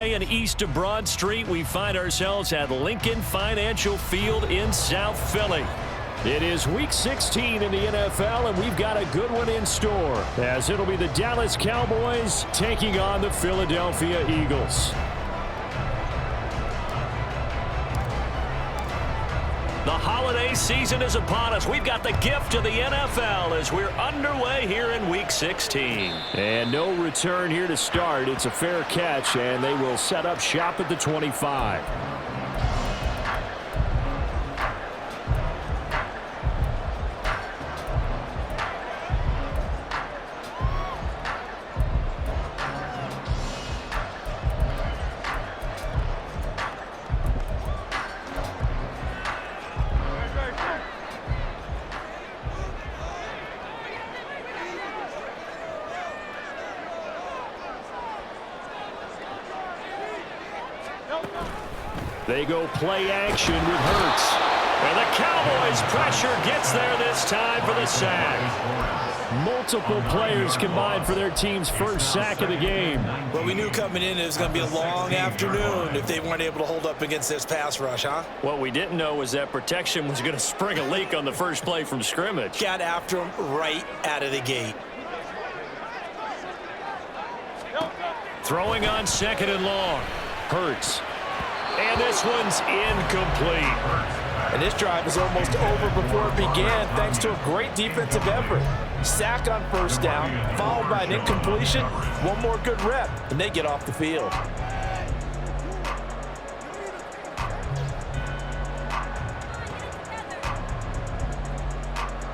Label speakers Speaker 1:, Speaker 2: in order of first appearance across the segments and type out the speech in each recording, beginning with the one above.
Speaker 1: And east of Broad Street, we find ourselves at Lincoln Financial Field in South Philly. It is Week 16 in the NFL, and we've got a good one in store, as it'll be the Dallas Cowboys taking on the Philadelphia Eagles. The holiday season is upon us. We've got the gift of the NFL as we're underway here in Week 16. And no return here to start. It's a fair catch, and they will set up shop at the 25. They go play action with Hurts. And the Cowboys pressure gets there this time for the sack. Multiple players combined for their team's first sack of the game.
Speaker 2: Well, we knew coming in it was going to be a long afternoon if they weren't able to hold up against this pass rush, huh?
Speaker 1: What we didn't know was that protection was going to spring a leak on the first play from scrimmage.
Speaker 2: Got after him right out of the gate.
Speaker 1: Throwing on second and long. Hurts. And this one's incomplete.
Speaker 2: And this drive is almost over before it began thanks to a great defensive effort. Sack on first down, followed by an incompletion. One more good rep, and they get off the field.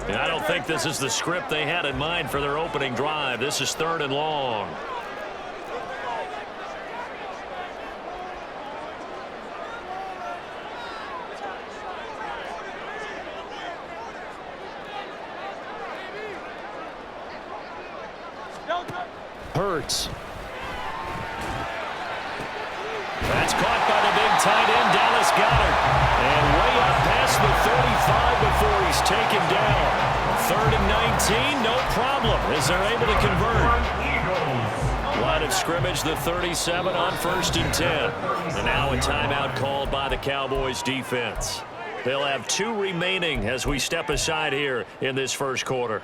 Speaker 1: And I don't think this is the script they had in mind for their opening drive. This is third and long. Hurts. That's caught by the big tight end, Dallas Goedert. And way up past the 35 before he's taken down. Third and 19, no problem, as they're able to convert. Line of scrimmage, the 37 on first and 10. And now a timeout called by the Cowboys defense. They'll have 2 remaining as we step aside here in this first quarter.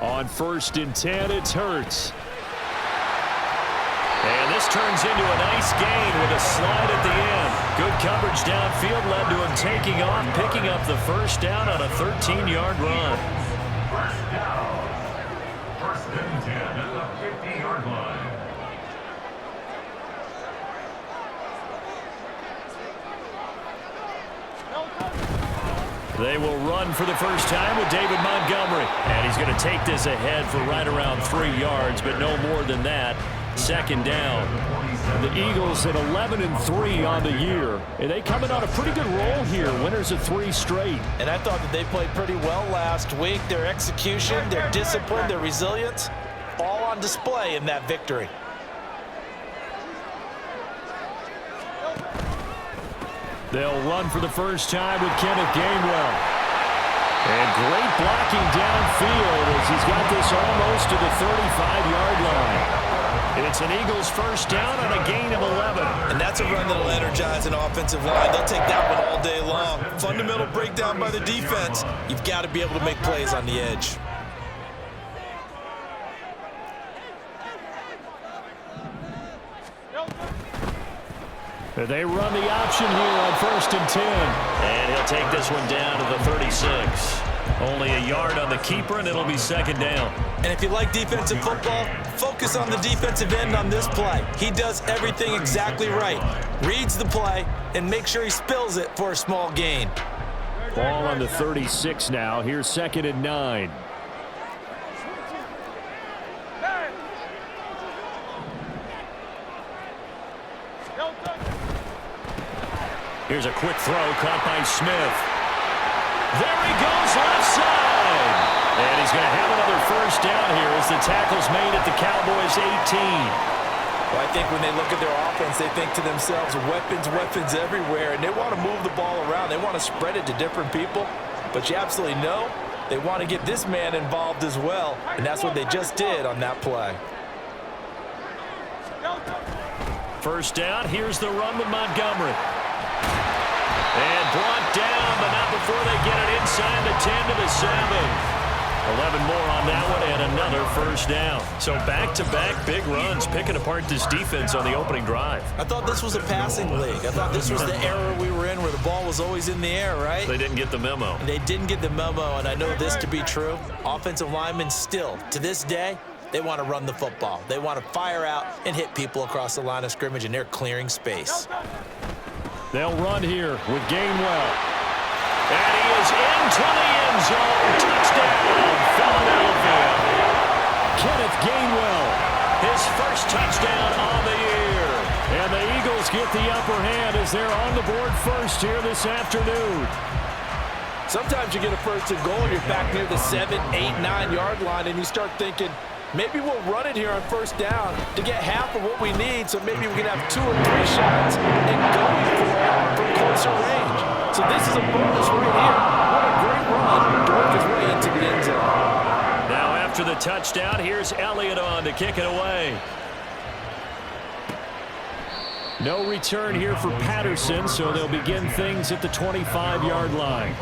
Speaker 1: On first and 10, it's Hurts. And this turns into a nice gain with a slide at the end. Good coverage downfield led to him taking off, picking up the first down on a 13-yard run.
Speaker 3: First down. First and 10 at the 50-yard line.
Speaker 1: They will run for the first time with David Montgomery. And he's going to take this ahead for right around 3 yards, but no more than that. Second down. The Eagles at 11-3 on the year. And they coming on a pretty good roll here. Winners of 3 straight.
Speaker 2: And I thought that they played pretty well last week. Their execution, their discipline, their resilience, all on display in that victory.
Speaker 1: They'll run for the first time with Kenneth Gainwell. And great blocking downfield as he's got this almost to the 35-yard line. It's an Eagles first down on a gain of 11.
Speaker 2: And that's a run that'll energize an offensive line. They'll take that one all day long. Fundamental breakdown by the defense. You've got to be able to make plays on the edge.
Speaker 1: They run the option here on first and 10. And he'll take this one down to the 36. Only a yard on the keeper, and it'll be second down.
Speaker 2: And if you like defensive football, focus on the defensive end on this play. He does everything exactly right. Reads the play and makes sure he spills it for a small gain.
Speaker 1: Ball on the 36 now. Here's second and 9. Here's a quick throw caught by Smith. There he goes left side. And he's going to have another first down here as the tackle's made at the Cowboys' 18.
Speaker 2: Well, I think when they look at their offense, they think to themselves, weapons, weapons everywhere, and they want to move the ball around. They want to spread it to different people, but you absolutely know they want to get this man involved as well, and that's what they just did on that play.
Speaker 1: First down, here's the run with Montgomery. And brought down, but not before they get it inside the 10 to the 7. 11 more on that one and another first down. So back-to-back big runs, picking apart this defense on the opening drive.
Speaker 2: I thought this was a passing league. I thought this was the era we were in where the ball was always in the air, right?
Speaker 1: They didn't get the memo.
Speaker 2: They didn't get the memo, and I know this to be true. Offensive linemen still, to this day, they want to run the football. They want to fire out and hit people across the line of scrimmage, and they're clearing space.
Speaker 1: They'll run here with Gainwell. And he is into the end zone. Touchdown, Philadelphia. Kenneth Gainwell, his first touchdown on the year. And the Eagles get the upper hand as they're on the board first here this afternoon.
Speaker 2: Sometimes you get a first and goal, you're back near the 7, 8, 9-yard line, and you start thinking, maybe we'll run it here on first down to get half of what we need, so maybe we can have 2 or 3 shots and go for it from closer range. So this is a bonus right here. What a great run to work his way into the end zone.
Speaker 1: Now after the touchdown, here's Elliott on to kick it away. No return here for Patterson, so they'll begin things at the 25-yard line.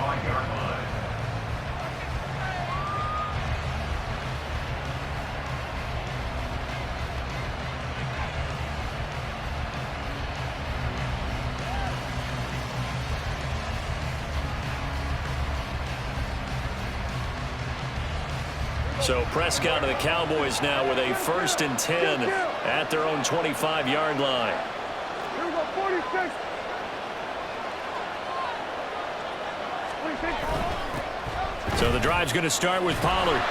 Speaker 1: So Prescott and the Cowboys now with a 1st and 10 at their own 25-yard line.
Speaker 4: Here we go, 46.
Speaker 1: So the drive's going to start with Pollard.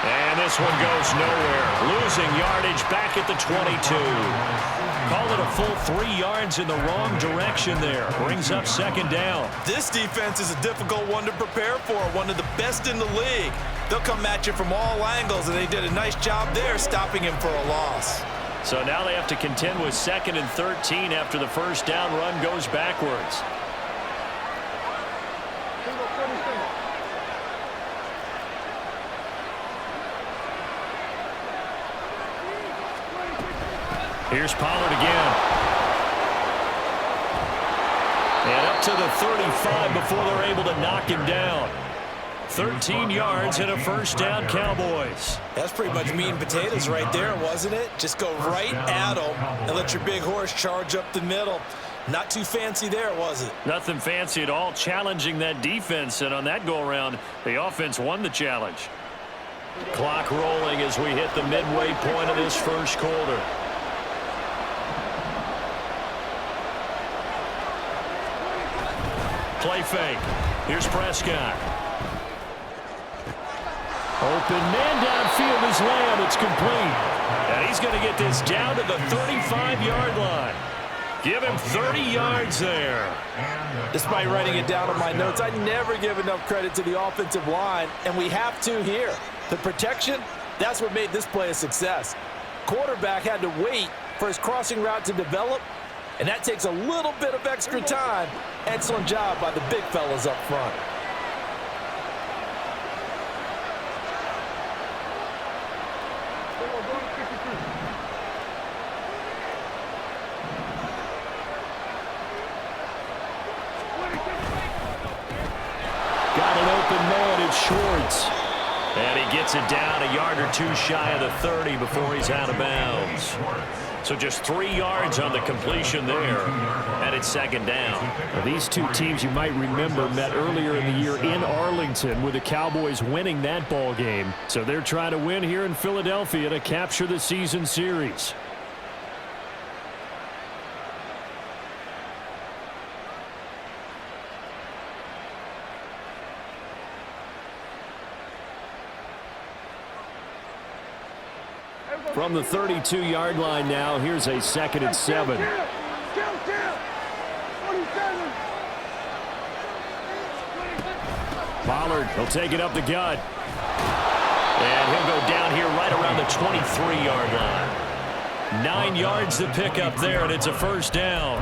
Speaker 1: And this one goes nowhere. Losing yardage back at the 22. Call it a full 3 yards in the wrong direction there. Brings up 2nd down.
Speaker 2: This defense is a difficult one to prepare for, one of the best in the league. They'll come at you from all angles, and they did a nice job there stopping him for a loss.
Speaker 1: So now they have to contend with 2nd and 13 after the first down run goes backwards. Here's Pollard again. And up to the 35 before they're able to knock him down. 13 yards and a first down, Cowboys.
Speaker 2: That's pretty much meat and potatoes right there, wasn't it? Just go right at them and let your big horse charge up the middle. Not too fancy there, was it?
Speaker 1: Nothing fancy at all, challenging that defense, and on that go-around, the offense won the challenge. Clock rolling as we hit the midway point of this first quarter. Play fake. Here's Prescott. Open man downfield is Lamb. It's complete. And he's going to get this down to the 35-yard line. Give him 30 yards there.
Speaker 2: Despite writing it down on my notes, I never give enough credit to the offensive line, and we have to here. The protection, that's what made this play a success. Quarterback had to wait for his crossing route to develop, and that takes a little bit of extra time. Excellent job by the big fellas up front.
Speaker 1: Got an open man, it's Schwartz. And he gets it down a yard or 2 shy of the 30 before he's out of bounds. So just 3 yards on the completion there, and it's 2nd down.
Speaker 5: Now, these two teams, you might remember, met earlier in the year in Arlington with the Cowboys winning that ball game. So they're trying to win here in Philadelphia to capture the season series. From the 32-yard line now, here's a 2nd and 7. Pollard, he'll take it up the gut.
Speaker 1: And he'll go down here right around the 23-yard line. 9 yards to pick up there, and it's a first down.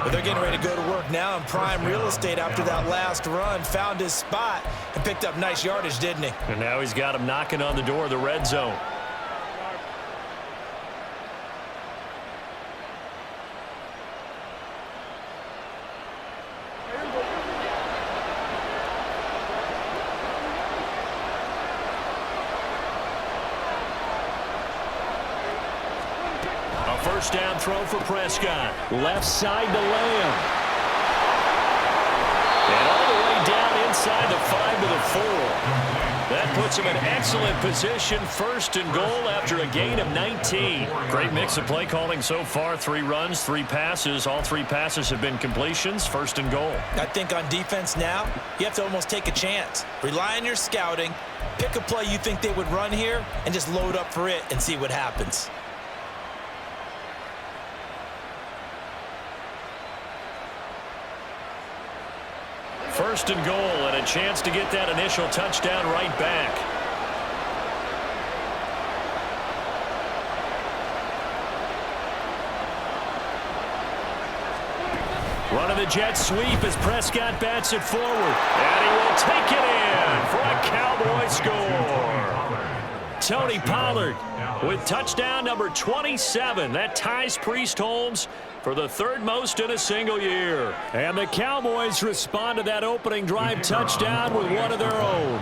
Speaker 2: But they're getting ready to go to work now in prime real estate after that last run. Found his spot and picked up nice yardage, didn't he?
Speaker 1: And now he's got him knocking on the door of the red zone. First down throw for Prescott. Left side to Lamb. And all the way down inside the 5 to the 4. That puts him in excellent position. First and goal after a gain of 19. Great mix of play calling so far. 3 runs, 3 passes. All 3 passes have been completions. First and goal.
Speaker 2: I think on defense now, you have to almost take a chance. Rely on your scouting. Pick a play you think they would run here and just load up for it and see what happens.
Speaker 1: First and goal, and a chance to get that initial touchdown right back. Running the jet sweep as Prescott bats it forward. And he will take it in for a Cowboy score. Tony Pollard with touchdown number 27. That ties Priest Holmes for the 3rd most in a single year. And the Cowboys respond to that opening drive touchdown with one of their own.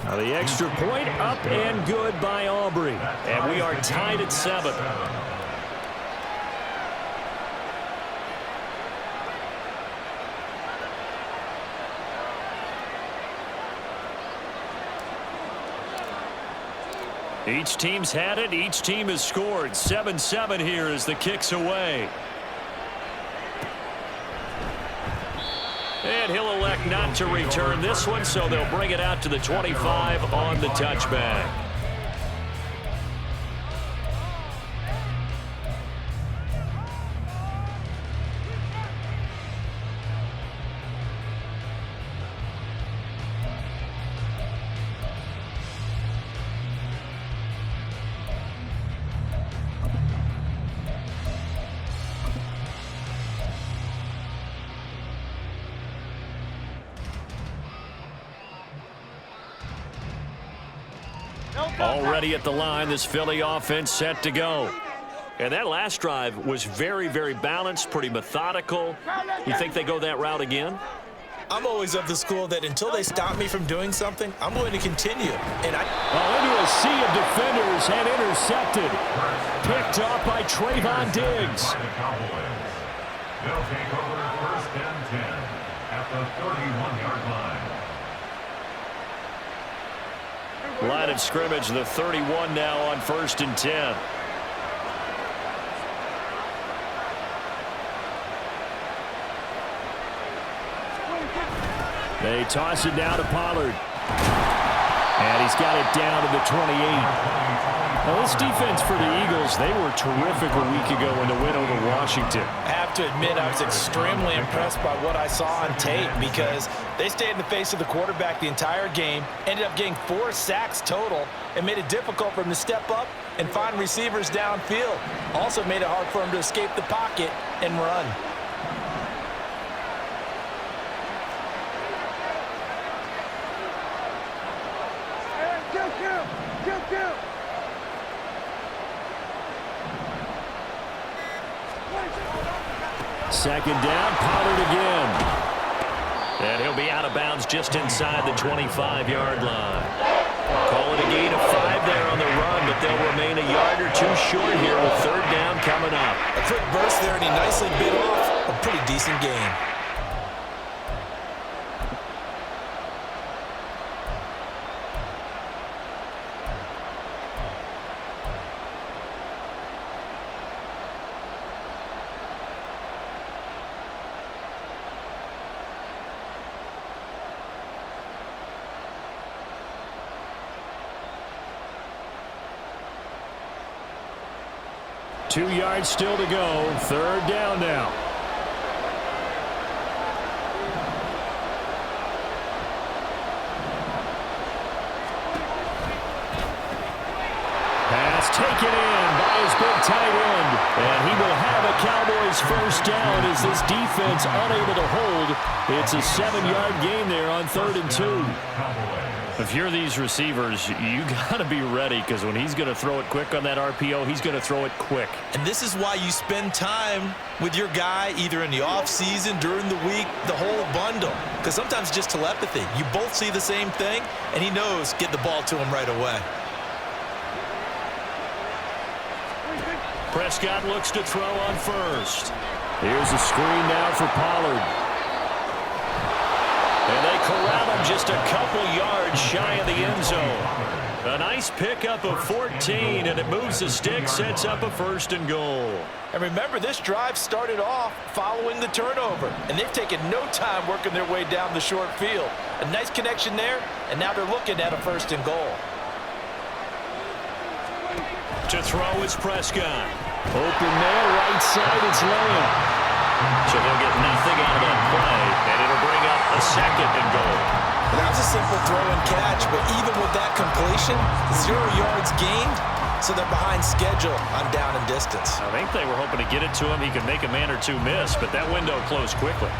Speaker 1: Now the extra point up and good by Aubrey. And we are tied at 7. Each team's had it. Each team has scored. 7-7 here as the kick's away. And he'll elect not to return this one, so they'll bring it out to the 25 on the touchback. Already at the line, this Philly offense set to go. And that last drive was very, very balanced, pretty methodical. You think they go that route again?
Speaker 2: I'm always of the school that until they stop me from doing something, I'm going to continue. And
Speaker 5: into a sea of defenders and intercepted. Picked off by Trayvon Diggs.
Speaker 3: They'll take over 1st and 10 at the 31-yard line.
Speaker 1: Line of scrimmage, the 31 now on 1st and 10.
Speaker 5: They toss it down to Pollard. And he's got it down to the 28. Now, this defense for the Eagles, they were terrific a week ago in the win over Washington.
Speaker 2: I have to admit, I was extremely impressed by what I saw on tape because they stayed in the face of the quarterback the entire game, ended up getting 4 sacks total, and made it difficult for him to step up and find receivers downfield. Also made it hard for him to escape the pocket and run.
Speaker 5: Second down, Pollard again.
Speaker 1: And he'll be out of bounds just inside the 25-yard line. Call it a gain of 5 there on the run, but they'll remain a yard or 2 short here with 3rd down coming up.
Speaker 2: A quick burst there, and he nicely bit off a pretty decent gain.
Speaker 5: Two yards still to go. 3rd down now. pass taken in by his big tight end. And he will have a Cowboys first down as this defense unable to hold. It's a 7-yard gain there on 3rd and 2. If you're these receivers, you got to be ready, because when he's going to throw it quick on that RPO, he's going to throw it quick.
Speaker 2: And this is why you spend time with your guy either in the offseason, during the week, the whole bundle. Because sometimes it's just telepathy. You both see the same thing, and he knows get the ball to him right away.
Speaker 5: Prescott looks to throw on first. Here's a screen now for Pollard. And they corral him just a couple yards shy of the end zone. A nice pickup of 14, and it moves the stick, sets up a 1st and goal.
Speaker 2: And remember, this drive started off following the turnover, and they've taken no time working their way down the short field. A nice connection there, and now they're looking at a 1st and goal.
Speaker 5: To throw is Prescott. Open man, right side, it's Lamb. So they'll get nothing out of that play, and it'll bring up a 2nd and goal.
Speaker 2: And that was a simple throw and catch, but even with that completion, 0 yards gained, so they're behind schedule on down and distance.
Speaker 5: I think they were hoping to get it to him. He could make a man or two miss, but that window closed quickly.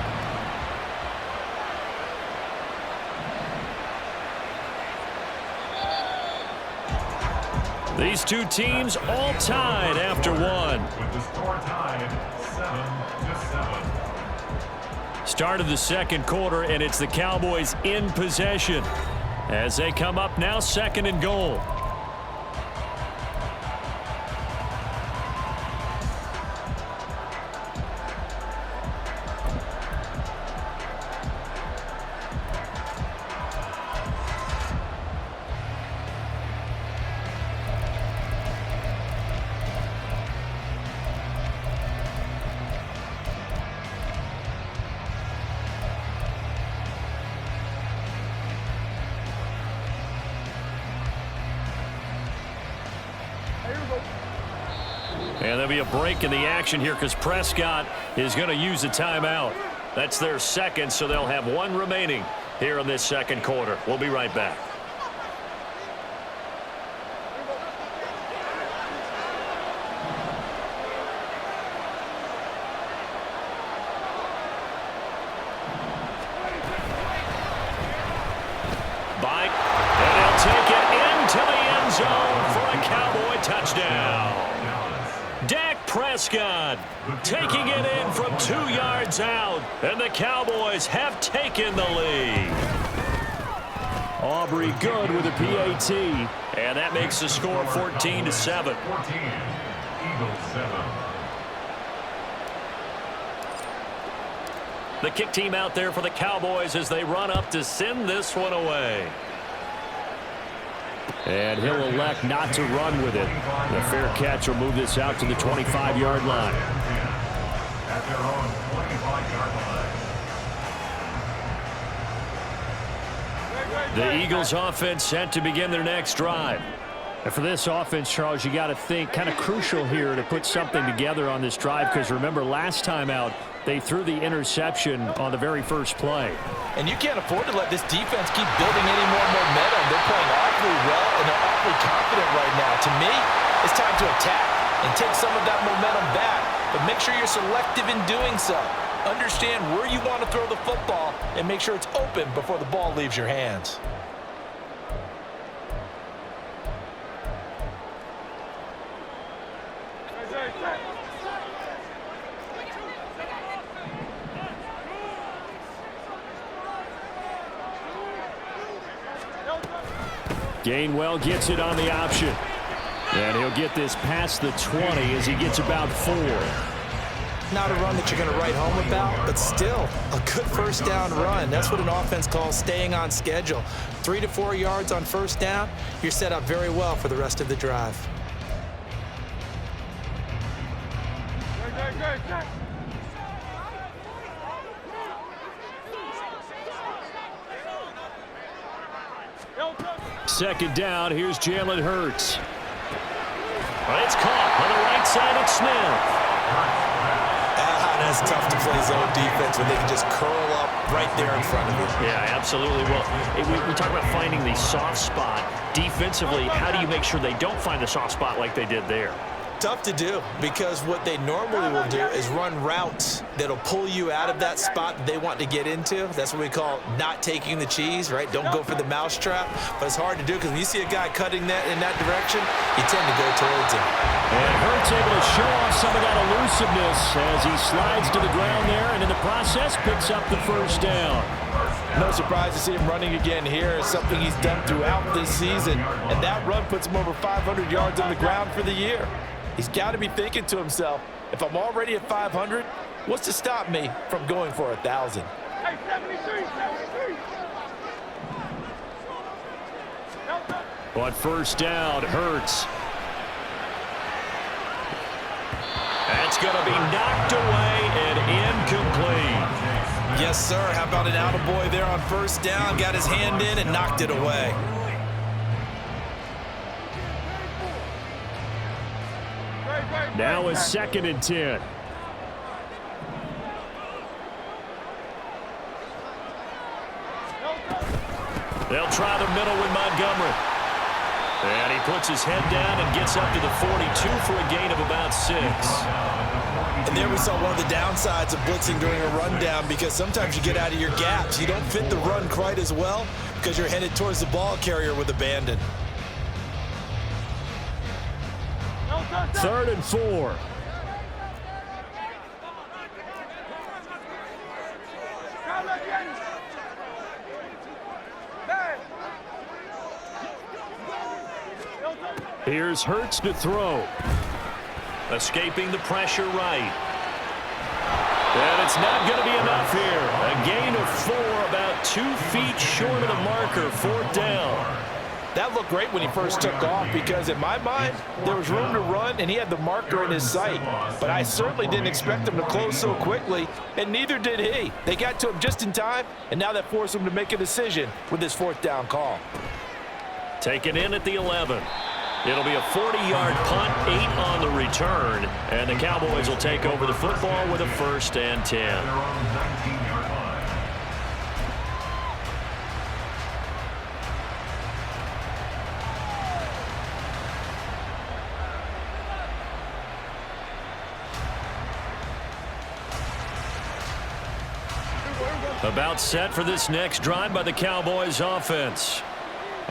Speaker 5: These two teams all tied after one.
Speaker 3: With the score tied 7-7.
Speaker 5: Start of the 2nd quarter, and it's the Cowboys in possession as they come up now 2nd and goal. And there'll be a break in the action here because Prescott is going to use a timeout. That's their 2nd, so they'll have 1 remaining here in this 2nd quarter. We'll be right back. Bite, and he'll take it into the end zone for a Cowboy touchdown. Dak Prescott taking it in from 2 yards out, and the Cowboys have taken the lead. Aubrey good with a PAT, and that makes the score 14-7.
Speaker 3: 14. Eagles 7.
Speaker 5: The kick team out there for the Cowboys as they run up to send this one away. And he'll elect not to run with it. The fair catch will move this out to the 25-yard line.
Speaker 3: At their own 25-yard line.
Speaker 5: The Eagles offense set to begin their next drive. And for this offense, Charles, you got to think kind of crucial here to put something together on this drive, because remember last time out they threw the interception on the very first play.
Speaker 2: And you can't afford to let this defense keep building any more momentum. They're playing awfully well, and they're awfully confident right now. To me, it's time to attack and take some of that momentum back, but make sure you're selective in doing so. Understand where you want to throw the football and make sure it's open before the ball leaves your hands.
Speaker 5: Gainwell gets it on the option. And he'll get this past the 20 as he gets about 4.
Speaker 2: Not a run that you're going to write home about, but still a good first down run. That's what an offense calls staying on schedule. 3 to 4 yards on first down, you're set up very well for the rest of the drive.
Speaker 5: Second down, here's Jalen Hurts. It's caught on the right side of Smith.
Speaker 2: That's tough to play zone defense when they can just curl up right there in front of you.
Speaker 5: Yeah, absolutely. Well, we talk about finding the soft spot.
Speaker 1: defensively, how do you make sure they don't find a soft spot like they did there?
Speaker 2: Tough to do, because what they normally will do is run routes that'll pull you out of that spot that they want to get into. That's what we call not taking the cheese, right? Don't go for the mousetrap. But it's hard to do because when you see a guy cutting that in that direction, you tend to go towards him.
Speaker 5: And Hurts able to show off some of that elusiveness as he slides to the ground there, and in the process picks up the first down.
Speaker 2: No surprise to see him running again here. It's something he's done throughout this season. And that run puts him over 500 yards on the ground for the year. He's got to be thinking to himself, if I'm already at 500, what's to stop me from going for 1,000?
Speaker 4: Hey, 73, 73.
Speaker 5: On first down, Hurts.
Speaker 1: That's going to be knocked away and incomplete.
Speaker 2: Yes, sir. How about an attaboy there on first down? Got his hand in and knocked it away.
Speaker 5: Now is 2nd and 10.
Speaker 1: They'll try the middle with Montgomery. And he puts his head down and gets up to the 42 for a gain of about 6.
Speaker 2: And there we saw one of the downsides of blitzing during a rundown, because sometimes you get out of your gaps. You don't fit the run quite as well because you're headed towards the ball carrier with abandon.
Speaker 5: 3rd and 4. Here's Hurts to throw.
Speaker 1: Escaping the pressure right. And it's not going to be enough here. A gain of 4, about 2 feet short of the marker, 4th down.
Speaker 2: That looked great when he first took off, because in my mind, there was room to run and he had the marker in his sight. But I certainly didn't expect him to close so quickly, and neither did he. They got to him just in time, and now that forced him to make a decision with his 4th down call.
Speaker 1: Taken in at the 11. It'll be a 40-yard punt, 8 on the return, and the Cowboys will take over the football with a 1st and 10. About set for this next drive by the Cowboys offense.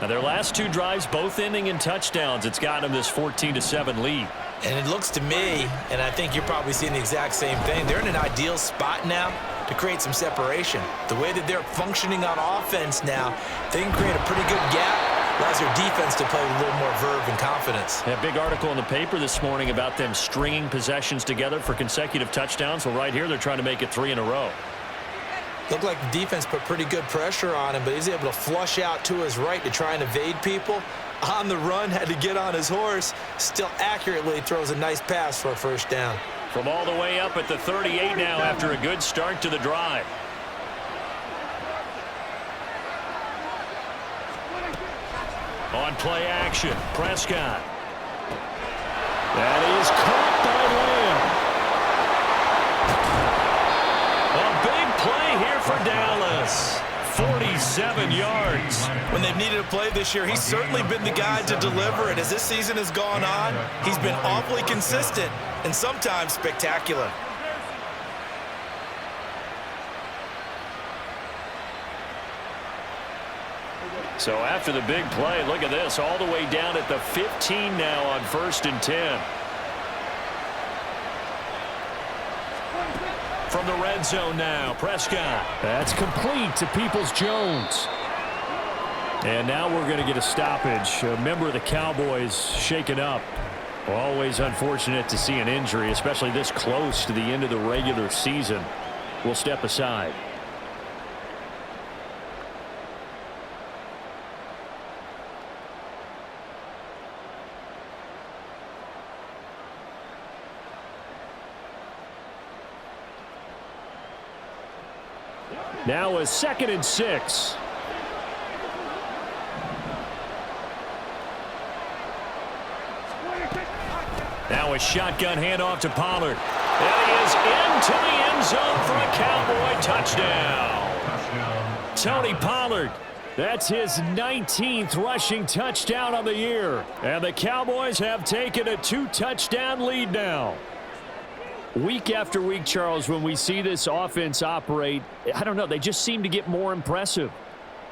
Speaker 1: Now their last 2 drives, both ending in touchdowns. It's got them this 14-7 lead.
Speaker 2: And it looks to me, and I think you're probably seeing the exact same thing, they're in an ideal spot now to create some separation. The way that they're functioning on offense now, they can create a pretty good gap. Allows their defense to play with a little more verve and confidence.
Speaker 1: A big article in the paper this morning about them stringing possessions together for consecutive touchdowns. Well, right here, they're trying to make it 3 in a row.
Speaker 2: Looked like the defense put pretty good pressure on him, but he's able to flush out to his right to try and evade people. On the run, had to get on his horse. Still accurately throws a nice pass for a 1st down.
Speaker 1: From all the way up at the 38 now after a good start to the drive. On play action, Prescott. That is caught by Lamb. A big play here for Dallas. 47 yards.
Speaker 2: When they've needed a play this year, he's certainly been the guy to deliver it. As this season has gone on, he's been awfully consistent and sometimes spectacular.
Speaker 1: So after the big play, look at this, all the way down at the 15 now on 1st and 10. From the red zone now, Prescott.
Speaker 5: That's complete to Peoples-Jones. And now we're going to get a stoppage. A member of the Cowboys shaken up. Always unfortunate to see an injury, especially this close to the end of the regular season. We'll step aside. Now a 2nd and 6.
Speaker 1: Now a shotgun handoff to Pollard. And he is into the end zone for a Cowboy touchdown. Tony Pollard
Speaker 5: That's his 19th rushing touchdown on the year. And the Cowboys have taken a 2-touchdown lead now. Week after week, Charles, when we see this offense operate, I don't know, they just seem to get more impressive.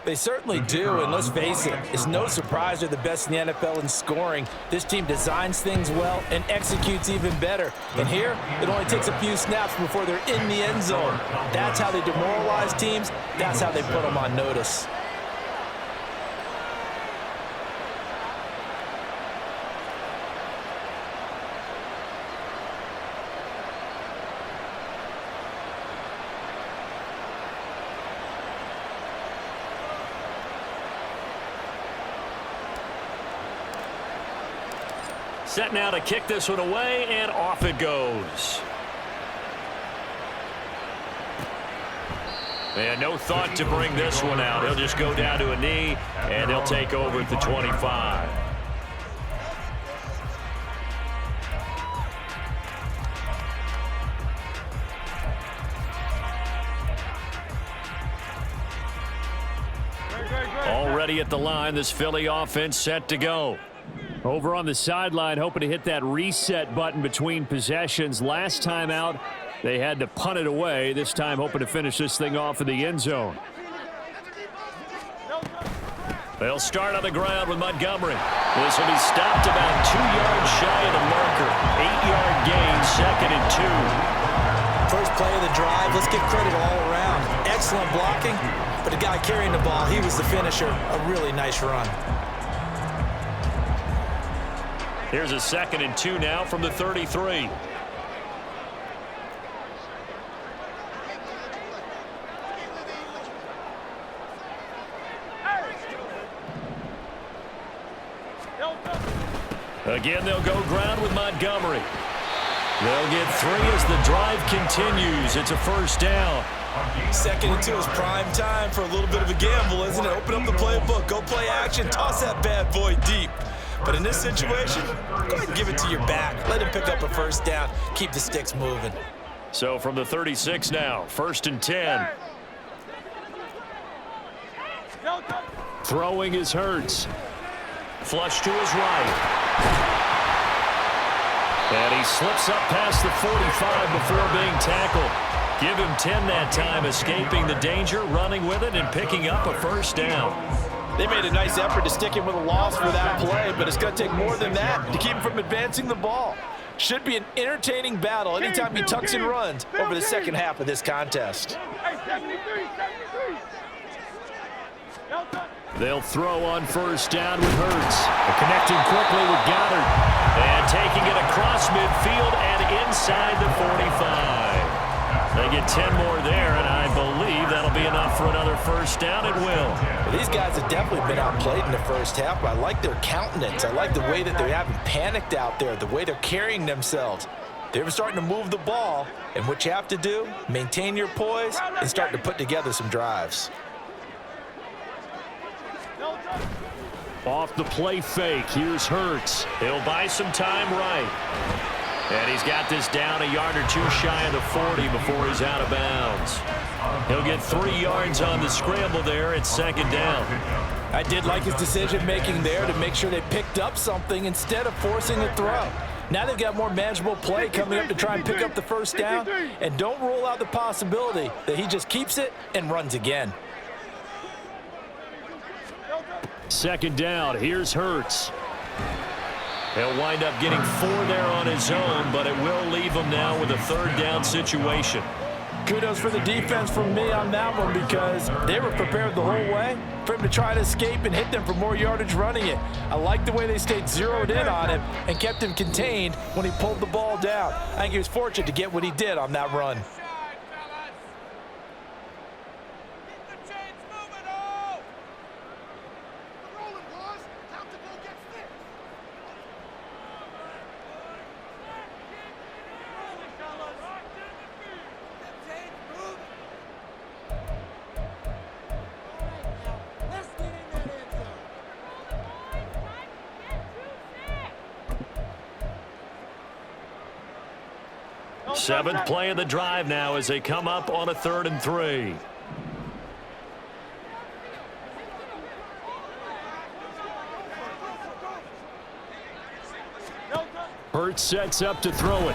Speaker 2: They certainly do, and let's face it, it's no surprise they're the best in the NFL in scoring. This team designs things well and executes even better. And here, it only takes a few snaps before they're in the end zone. That's how they demoralize teams. That's how they put them on notice.
Speaker 5: Set now to kick this one away, and off it goes. And no thought to bring this one out. He'll just go down to a knee, and they'll take over at the 25. Already at the line, this Philly offense set to go. Over on the sideline, hoping to hit that reset button between possessions. Last time out, they had to punt it away. This time, hoping to finish this thing off in the end zone. They'll start on the ground with Montgomery. This will be stopped about 2 yards shy of the marker. 8-yard gain, 2nd and 2.
Speaker 2: First play of the drive, let's give credit all around. Excellent blocking, but the guy carrying the ball, he was the finisher. A really nice run.
Speaker 5: Here's a 2nd and 2 now from the 33. Again, they'll go ground with Montgomery. They'll get 3 as the drive continues. It's a first down.
Speaker 2: 2nd and 2 is prime time for a little bit of a gamble, isn't it? Open up the playbook, go play action, toss that bad boy deep. But in this situation, go ahead and give it to your back. Let him pick up a first down. Keep the sticks moving.
Speaker 5: So from the 36 now, 1st and 10. Throwing is Hurts. Flush to his right. And he slips up past the 45 before being tackled. Give him 10 that time, escaping the danger, running with it, and picking up a first down.
Speaker 2: They made a nice effort to stick him with a loss for that play, but it's going to take more than that to keep him from advancing the ball. Should be an entertaining battle anytime he tucks and runs over the second half of this contest.
Speaker 5: They'll throw on first down with Hurts. Connecting quickly with Goddard. And taking it across midfield and inside the 45. They get 10 more there, and I believe that'll be enough for another first down. It will.
Speaker 2: Well, these guys have definitely been outplayed in the first half, but I like their countenance. I like the way that they haven't panicked out there, the way they're carrying themselves. They're starting to move the ball, and what you have to do, maintain your poise and start to put together some drives.
Speaker 5: Off the play fake, here's Hurts. He'll buy some time right. And he's got this down a yard or two shy of the 40 before he's out of bounds. He'll get 3 yards on the scramble there at 2nd down.
Speaker 2: I did like his decision-making there to make sure they picked up something instead of forcing a throw. Now they've got more manageable play coming up to try and pick up the first down, and don't rule out the possibility that he just keeps it and runs again.
Speaker 5: 2nd down, here's Hurts. He'll wind up getting 4 there on his own, but it will leave him now with a 3rd down situation.
Speaker 2: Kudos for the defense from me on that one because they were prepared the whole way for him to try to escape and hit them for more yardage running it. I like the way they stayed zeroed in on him and kept him contained when he pulled the ball down. I think he was fortunate to get what he did on that run.
Speaker 5: Seventh play of the drive now as they come up on a 3rd and 3. Hurts sets up to throw it. Able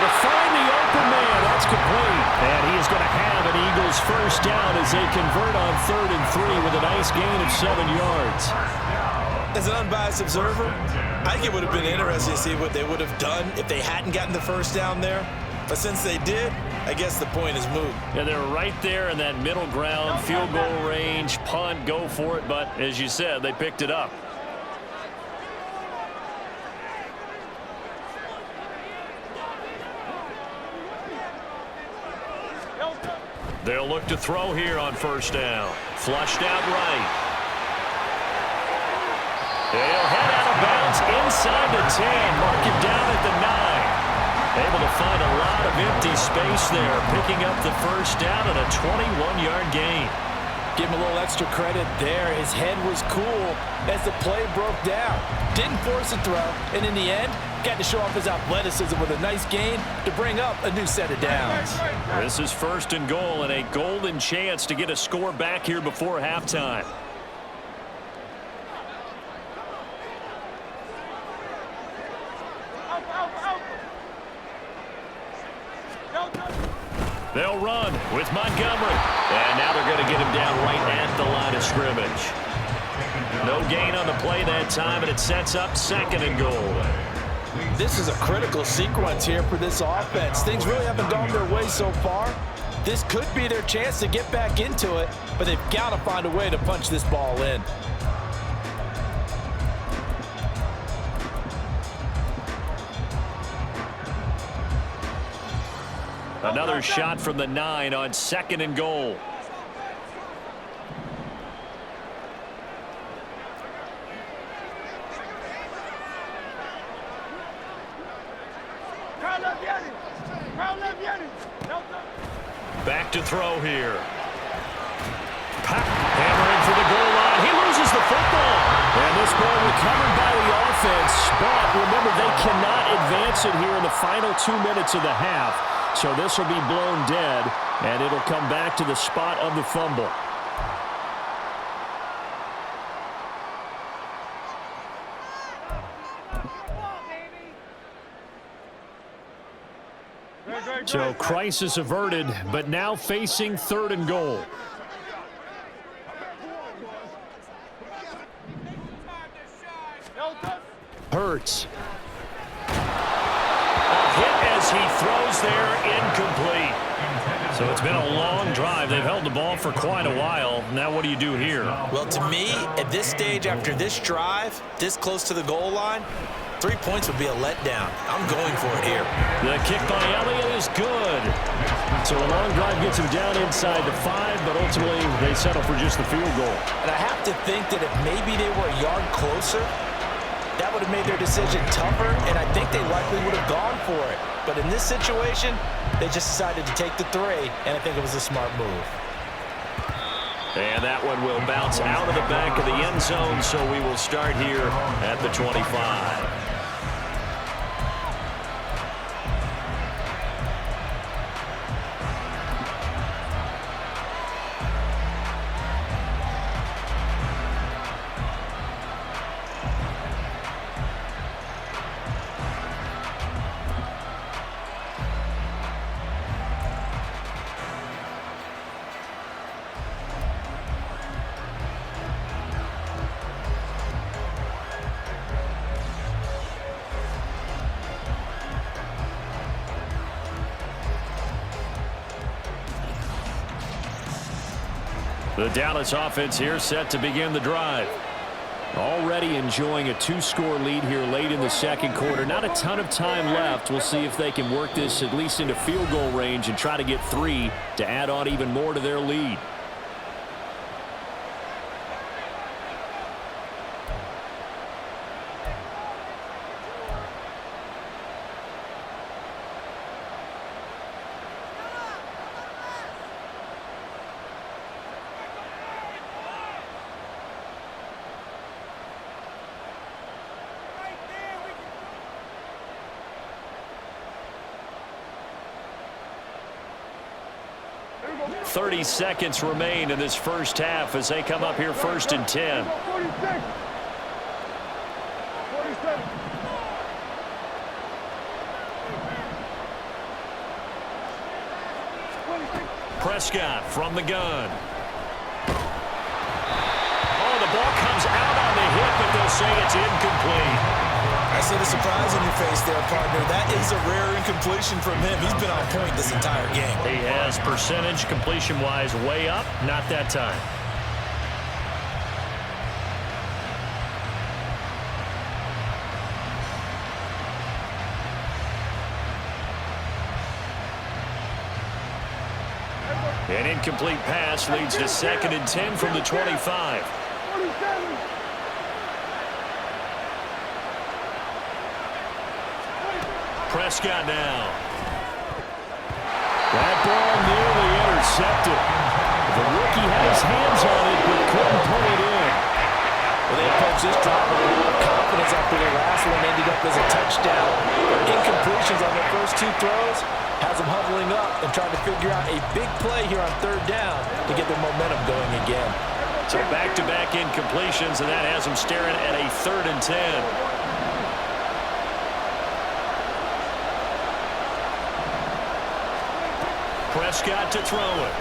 Speaker 5: to find the open man. That's complete. And he is going to have an Eagles first down as they convert on 3rd and 3 with a nice gain of 7 yards.
Speaker 2: As an unbiased observer, I think it would have been interesting to see what they would have done if they hadn't gotten the first down there. But since they did, I guess the point is moot.
Speaker 5: Yeah, they're right there in that middle ground, field goal range, punt, go for it. But as you said, they picked it up. They'll look to throw here on first down. Flushed out right. They'll head out of bounds inside the 10. Mark it down at the 9. Able to find a lot of empty space there. Picking up the first down and a 21-yard gain.
Speaker 2: Give him a little extra credit there. His head was cool as the play broke down. Didn't force a throw. And in the end, got to show off his athleticism with a nice gain to bring up a new set of downs.
Speaker 5: This is 1st and goal and a golden chance to get a score back here before halftime. They'll run with Montgomery. And now they're going to get him down right at the line of scrimmage. No gain on the play that time, and it sets up 2nd and goal.
Speaker 2: This is a critical sequence here for this offense. Things really haven't gone their way so far. This could be their chance to get back into it, but they've got to find a way to punch this ball in.
Speaker 5: Another shot from the 9 on 2nd and goal. Back to throw here. Hammering for the goal line. He loses the football. And this ball recovered by the offense. But remember, they cannot advance it here in the final 2 minutes of the half. So this will be blown dead, and it'll come back to the spot of the fumble. So crisis averted, but now facing 3rd and goal. Hurts. As he throws there, incomplete. So it's been a long drive. They've held the ball for quite a while. Now what do you do here?
Speaker 2: Well, to me, at this stage after this drive, this close to the goal line, 3 points would be a letdown. I'm going for it here.
Speaker 5: The kick by Elliott is good. So a long drive gets him down inside the 5, but ultimately they settle for just the field goal.
Speaker 2: And I have to think that if maybe they were a yard closer, that would have made their decision tougher, and I think they likely would have gone for it. But in this situation, they just decided to take the 3, and I think it was a smart move.
Speaker 5: And that one will bounce out of the back of the end zone, so we will start here at the 25. The Dallas offense here set to begin the drive. Already enjoying a 2-score lead here late in the 2nd quarter. Not a ton of time left. We'll see if they can work this at least into field goal range and try to get 3 to add on even more to their lead.
Speaker 4: There
Speaker 5: 30 seconds remain in this first half as they come up here 1st and 10.
Speaker 1: Prescott from the gun. Oh, the ball comes out on the hit, but they'll say it's incomplete.
Speaker 2: I see the surprise on your face there, partner. That is a rare incompletion from him. He's been on point this entire game.
Speaker 1: He has percentage completion-wise way up, not that time. An incomplete pass leads to 2nd and 10 from the 25.
Speaker 4: 47.
Speaker 1: Prescott now. That ball nearly intercepted. The rookie had his hands on it, but couldn't pull it in.
Speaker 2: Well, they approached this drive with a lot of confidence after the last one ended up as a touchdown. Incompletions on their first 2 throws has them huddling up and trying to figure out a big play here on 3rd down to get their momentum going again.
Speaker 1: So back-to-back incompletions, and that has them staring at a 3rd and 10. Prescott to throw it.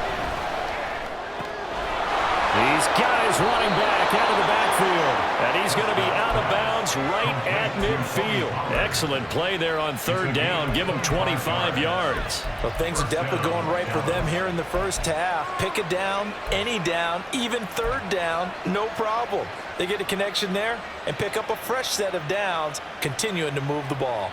Speaker 1: He's got his running back out of the backfield, and he's going to be out of bounds right at midfield. Excellent play there on 3rd down. Give him 25 yards.
Speaker 2: Well, things are definitely going right for them here in the first half. Pick a down, any down, even 3rd down, no problem. They get a connection there and pick up a fresh set of downs, continuing to move the ball.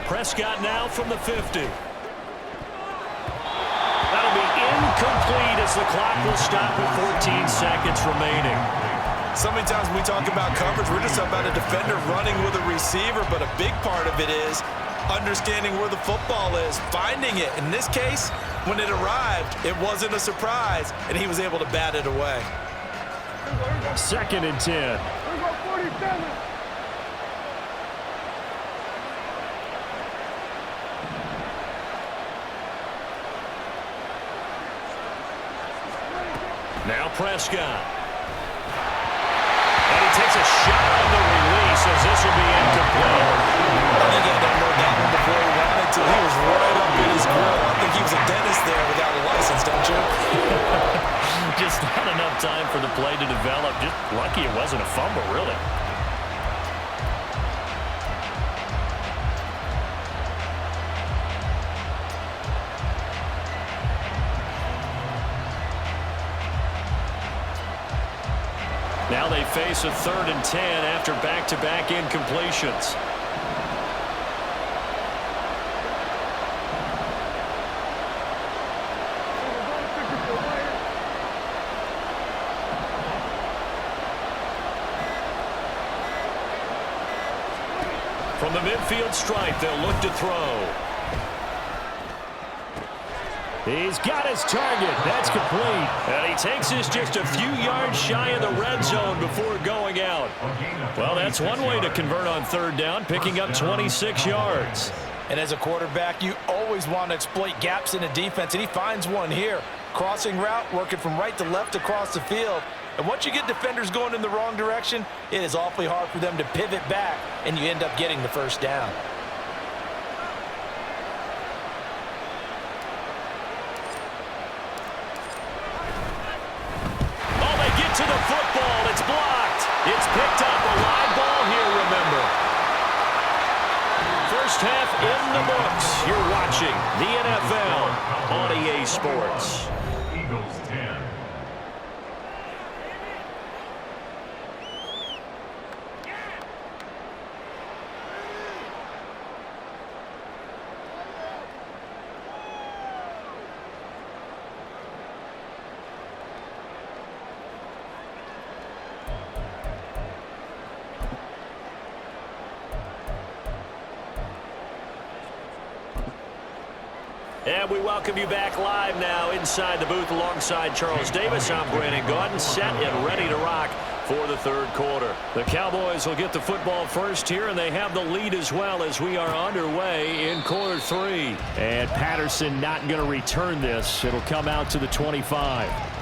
Speaker 1: Prescott now from the 50. That'll be incomplete as the clock will stop with 14 seconds remaining.
Speaker 2: So many times when we talk about coverage, we're just talking about a defender running with a receiver, but a big part of it is understanding where the football is, finding it. In this case, when it arrived, it wasn't a surprise, and he was able to bat it away.
Speaker 1: 2nd and 10.
Speaker 4: 47.
Speaker 1: Now Prescott. And he takes a shot on the release as this will be incomplete.
Speaker 2: I think he had to unload that one before he wanted to. He was right up in his grill. I think he was a dentist there without a license, don't you?
Speaker 1: Just not enough time for the play to develop. Just lucky it wasn't a fumble, really. Now they face a 3rd and 10 after back-to-back incompletions. From the midfield stripe, they'll look to throw. He's got his target. That's complete. And he takes this just a few yards shy of the red zone before going out. Well, that's one way to convert on 3rd down, picking up 26 yards.
Speaker 2: And as a quarterback, you always want to exploit gaps in a defense, and he finds one here. Crossing route, working from right to left across the field. And once you get defenders going in the wrong direction, it is awfully hard for them to pivot back, and you end up getting the 1st down.
Speaker 1: To the football, it's blocked. It's picked up, a live ball here, remember. First half in the books. You're watching the NFL on EA Sports.
Speaker 3: Eagles 10.
Speaker 1: And we welcome you back live now inside the booth alongside Charles Davis. I'm Brandon Gaudin, set and ready to rock for the third quarter. The Cowboys will get the football first here, and they have the lead as well as we are underway in quarter three. And Patterson not going to return this. It'll come out to the 25.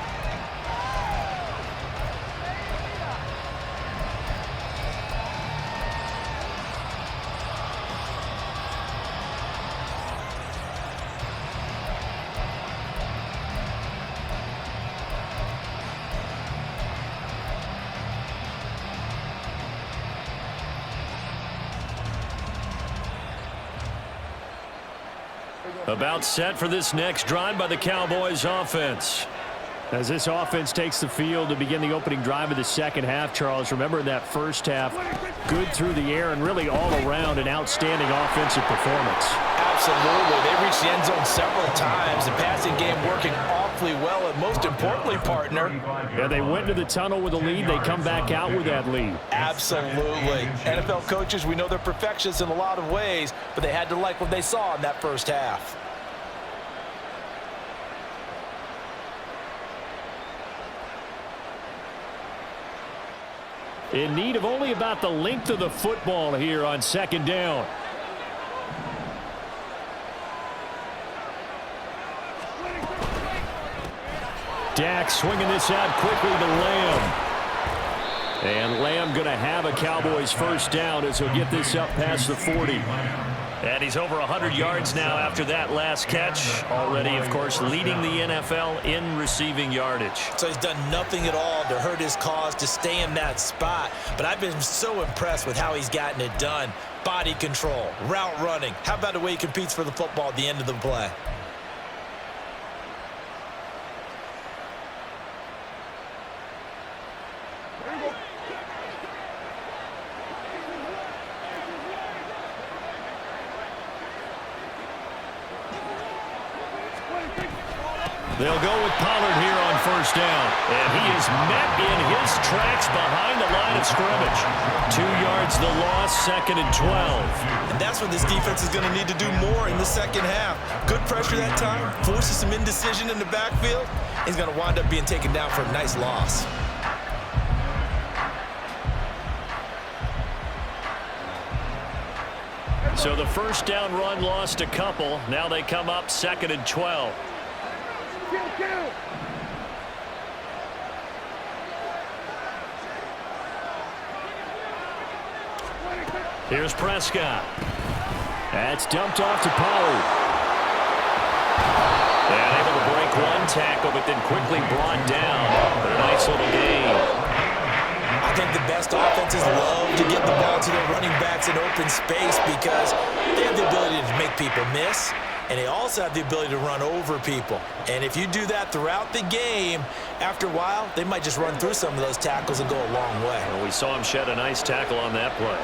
Speaker 1: About set for this next drive by the Cowboys offense. As this offense takes the field to begin the opening drive of the second half, Charles, remember in that first half, good through the air and really all around an outstanding offensive performance.
Speaker 2: Absolutely. They reached the end zone several times. The passing game working awfully well, and most importantly, partner.
Speaker 5: Yeah, they went to the tunnel with a lead. They come back out with that lead.
Speaker 2: Absolutely. NFL coaches, we know they're perfectionists in a lot of ways, but they had to like what they saw in that first half.
Speaker 5: In need of only about the length of the football here on second down. Dak swinging this out quickly to Lamb. And Lamb going to have a Cowboys first down as he'll get this up past the 40. And he's over 100 yards now after that last catch. Already, of course, leading the NFL in receiving yardage.
Speaker 2: So he's done nothing at all to hurt his cause, to stay in that spot. But I've been so impressed with how he's gotten it done. Body control, route running. How about the way he competes for the football at the end of the play?
Speaker 5: They'll go with Pollard here on first down. And he is met in his tracks behind the line of scrimmage. 2 yards the loss, second and 12.
Speaker 2: And that's what this defense is going to need to do more in the second half. Good pressure that time, forces some indecision in the backfield. He's going to wind up being taken down for a nice loss.
Speaker 5: So the first down run lost a couple. Now they come up second and 12. Here's Prescott. That's dumped off to Pollard. And able to break one tackle, but then quickly brought down. But a nice little gain.
Speaker 2: I think the best offenses love to get the ball to their running backs in open space because they have the ability to make people miss, and they also have the ability to run over people. And if you do that throughout the game, after a while, they might just run through some of those tackles and go a long way.
Speaker 5: Well, we saw him shed a nice tackle on that play.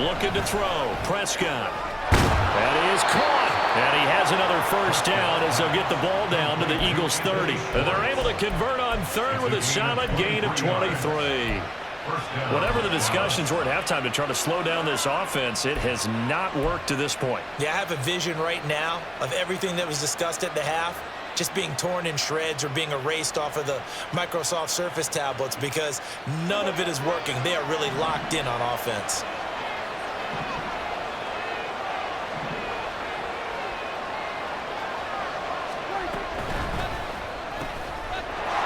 Speaker 5: Looking to throw. Prescott. That is caught. And he has another first down as they'll get the ball down to the Eagles' 30. And they're able to convert on third with a solid gain of 23. Whatever the discussions were at halftime to try to slow down this offense, it has not worked to this point.
Speaker 2: Yeah, I have a vision right now of everything that was discussed at the half just being torn in shreds or being erased off of the Microsoft Surface tablets because none of it is working. They are really locked in on offense.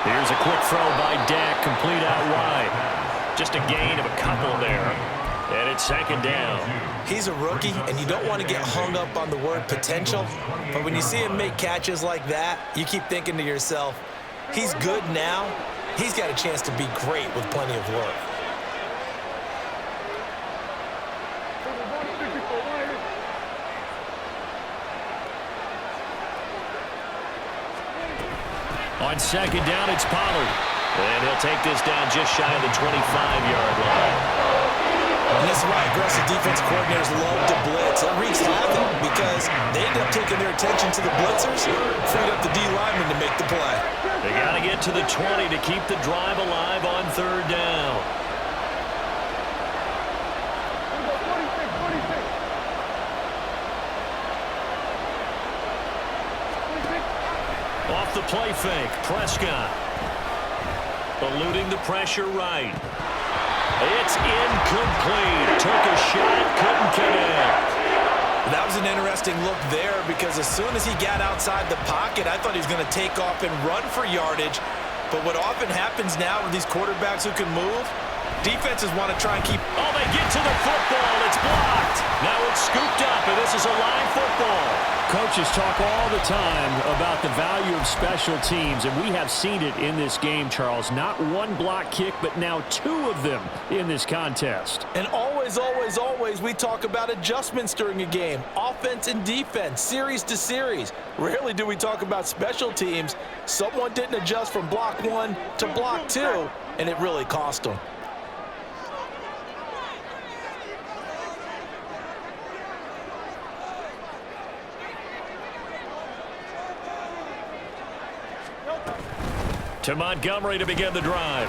Speaker 5: Here's a quick throw by Dak, complete out wide. Just a gain of a couple there. And it's second down.
Speaker 2: He's a rookie, and you don't want to get hung up on the word potential. But when you see him make catches like that, you keep thinking to yourself, he's good now. He's got a chance to be great with plenty of work.
Speaker 5: On second down, it's Pollard. And he'll take this down just shy of the 25-yard line.
Speaker 2: And this is why aggressive defense coordinators love to blitz. It wreaks havoc because they end up taking their attention to the blitzers, freed up the D lineman to make the play.
Speaker 1: They got to get to the 20 to keep the drive alive on third down.
Speaker 4: 46.
Speaker 1: Off the play fake, Prescott. Eluding the pressure right. It's incomplete. Took a shot, couldn't connect.
Speaker 2: That was an interesting look there because as soon as he got outside the pocket, I thought he was going to take off and run for yardage. But what often happens now with these quarterbacks who can move, defenses want to try and keep...
Speaker 1: Oh, they get to the football. It's blocked. Now it's scooped up, and this is a live football.
Speaker 5: Coaches talk all the time about the value of special teams, and we have seen it in this game, Charles. Not one block kick, but now two of them in this contest.
Speaker 2: And always, we talk about adjustments during a game. Offense and defense, series to series. Rarely do we talk about special teams. Someone didn't adjust from block 1 to block 2, and it really cost them.
Speaker 1: To Montgomery to begin the drive.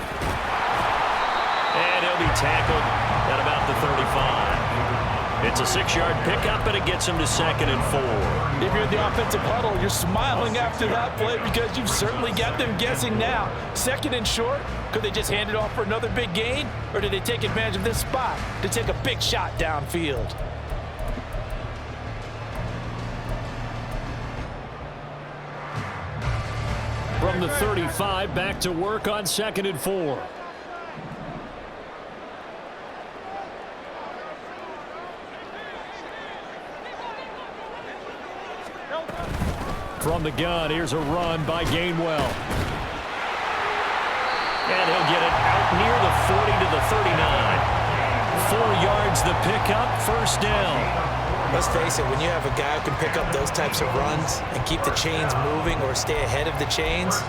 Speaker 1: And he'll be tackled at about the 35. It's a 6-yard pickup, and it gets him to 2nd and 4.
Speaker 2: If you're in the offensive huddle, you're smiling after that play because you've certainly got them guessing now. 2nd and short, could they just hand it off for another big gain? Or did they take advantage of this spot to take a big shot downfield?
Speaker 5: From the 35, back to work on 2nd and 4. From the gun, here's a run by Gainwell.
Speaker 1: And he'll get it out near the 40 to the 39. 4 yards the pickup, first down.
Speaker 2: Let's face it, when you have a guy who can pick up those types of runs and keep the chains moving or stay ahead of the chains,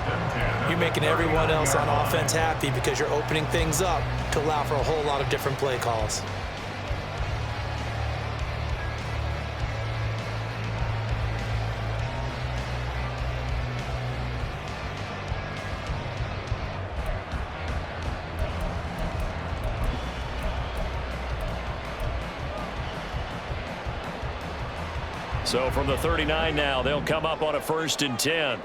Speaker 2: you're making everyone else on offense happy because you're opening things up to allow for a whole lot of different play calls.
Speaker 1: So from the 39 now, they'll come up on a 1st and 10.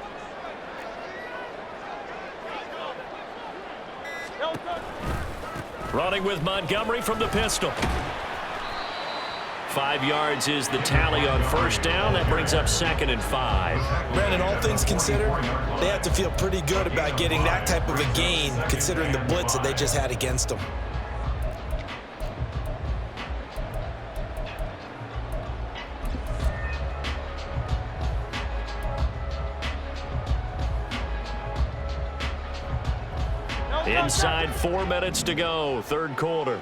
Speaker 1: Running with Montgomery from the pistol. 5 yards is the tally on first down. That brings up 2nd and 5.
Speaker 2: Brandon, all things considered, they have to feel pretty good about getting that type of a gain considering the blitz that they just had against them.
Speaker 1: Inside 4 minutes to go, third quarter.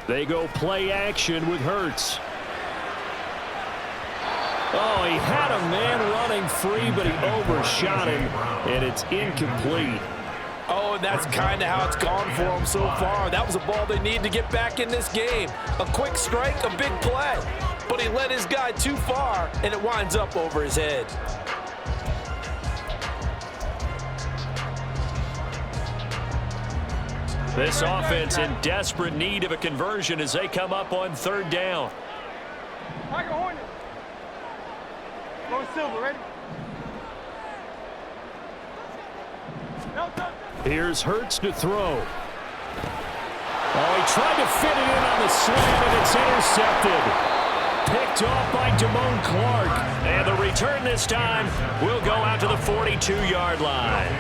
Speaker 5: They go play action with Hurts. Oh, he had a man running free, but he overshot him, and it's incomplete.
Speaker 2: Oh, and that's kind of how it's gone for them so far. That was a ball they need to get back in this game. A quick strike, a big play. But he led his guy too far, and it winds up over his head.
Speaker 1: This offense in desperate need of a conversion as they come up on third down.
Speaker 4: Tiger Hornet. Going silver, ready?
Speaker 5: Here's Hurts to throw. Oh, he tried to fit it in on the slant, and it's intercepted. Picked off by Damone Clark.
Speaker 1: And the return this time will go out to the 42-yard line.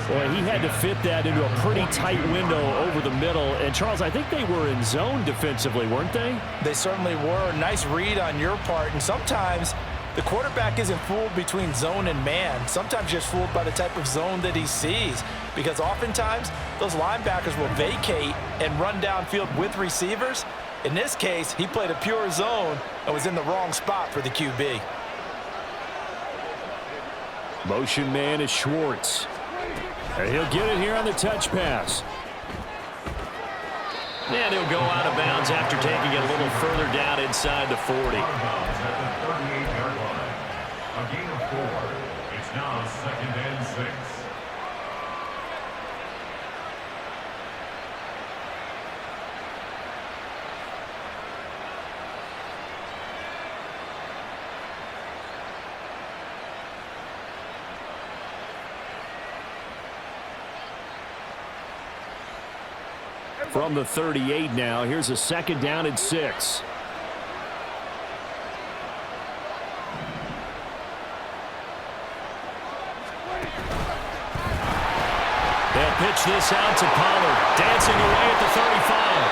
Speaker 5: Boy, he had to fit that into a pretty tight window over the middle. And, Charles, I think they were in zone defensively, weren't they?
Speaker 2: They certainly were. Nice read on your part. And sometimes the quarterback isn't fooled between zone and man. Sometimes just fooled by the type of zone that he sees. Because oftentimes, those linebackers will vacate and run downfield with receivers. In this case, he played a pure zone and was in the wrong spot for the QB.
Speaker 5: Motion man is Schwartz. And he'll get it here on the touch pass.
Speaker 1: And he'll go out of bounds after taking it a little further down inside the 40.
Speaker 3: At the 38-yard line. A gain of 4. It's now 2nd and 6.
Speaker 5: From the 38 now, here's a 2nd down and 6.
Speaker 1: They'll pitch this out to Pollard. Dancing away at the 35.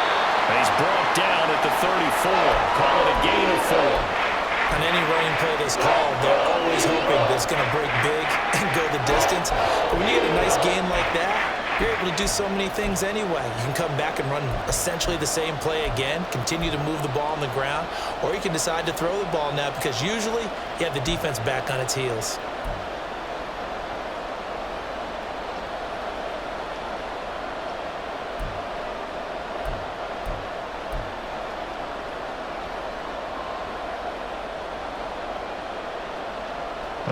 Speaker 1: He's brought down at the 34. Call it a gain of 4.
Speaker 2: On any running play that's called, they're always hoping that it's going to break big and go the distance. But when you get a nice game like that, you're able to do so many things anyway. You can come back and run essentially the same play again, continue to move the ball on the ground, or you can decide to throw the ball now because usually you have the defense back on its heels.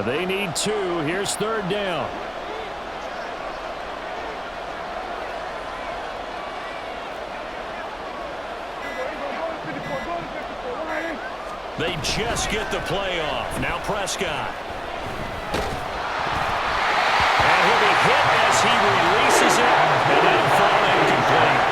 Speaker 5: They need 2. Here's 3rd down.
Speaker 1: They just get the play off. Now Prescott. And he'll be hit as he releases it, and that'll fall incomplete.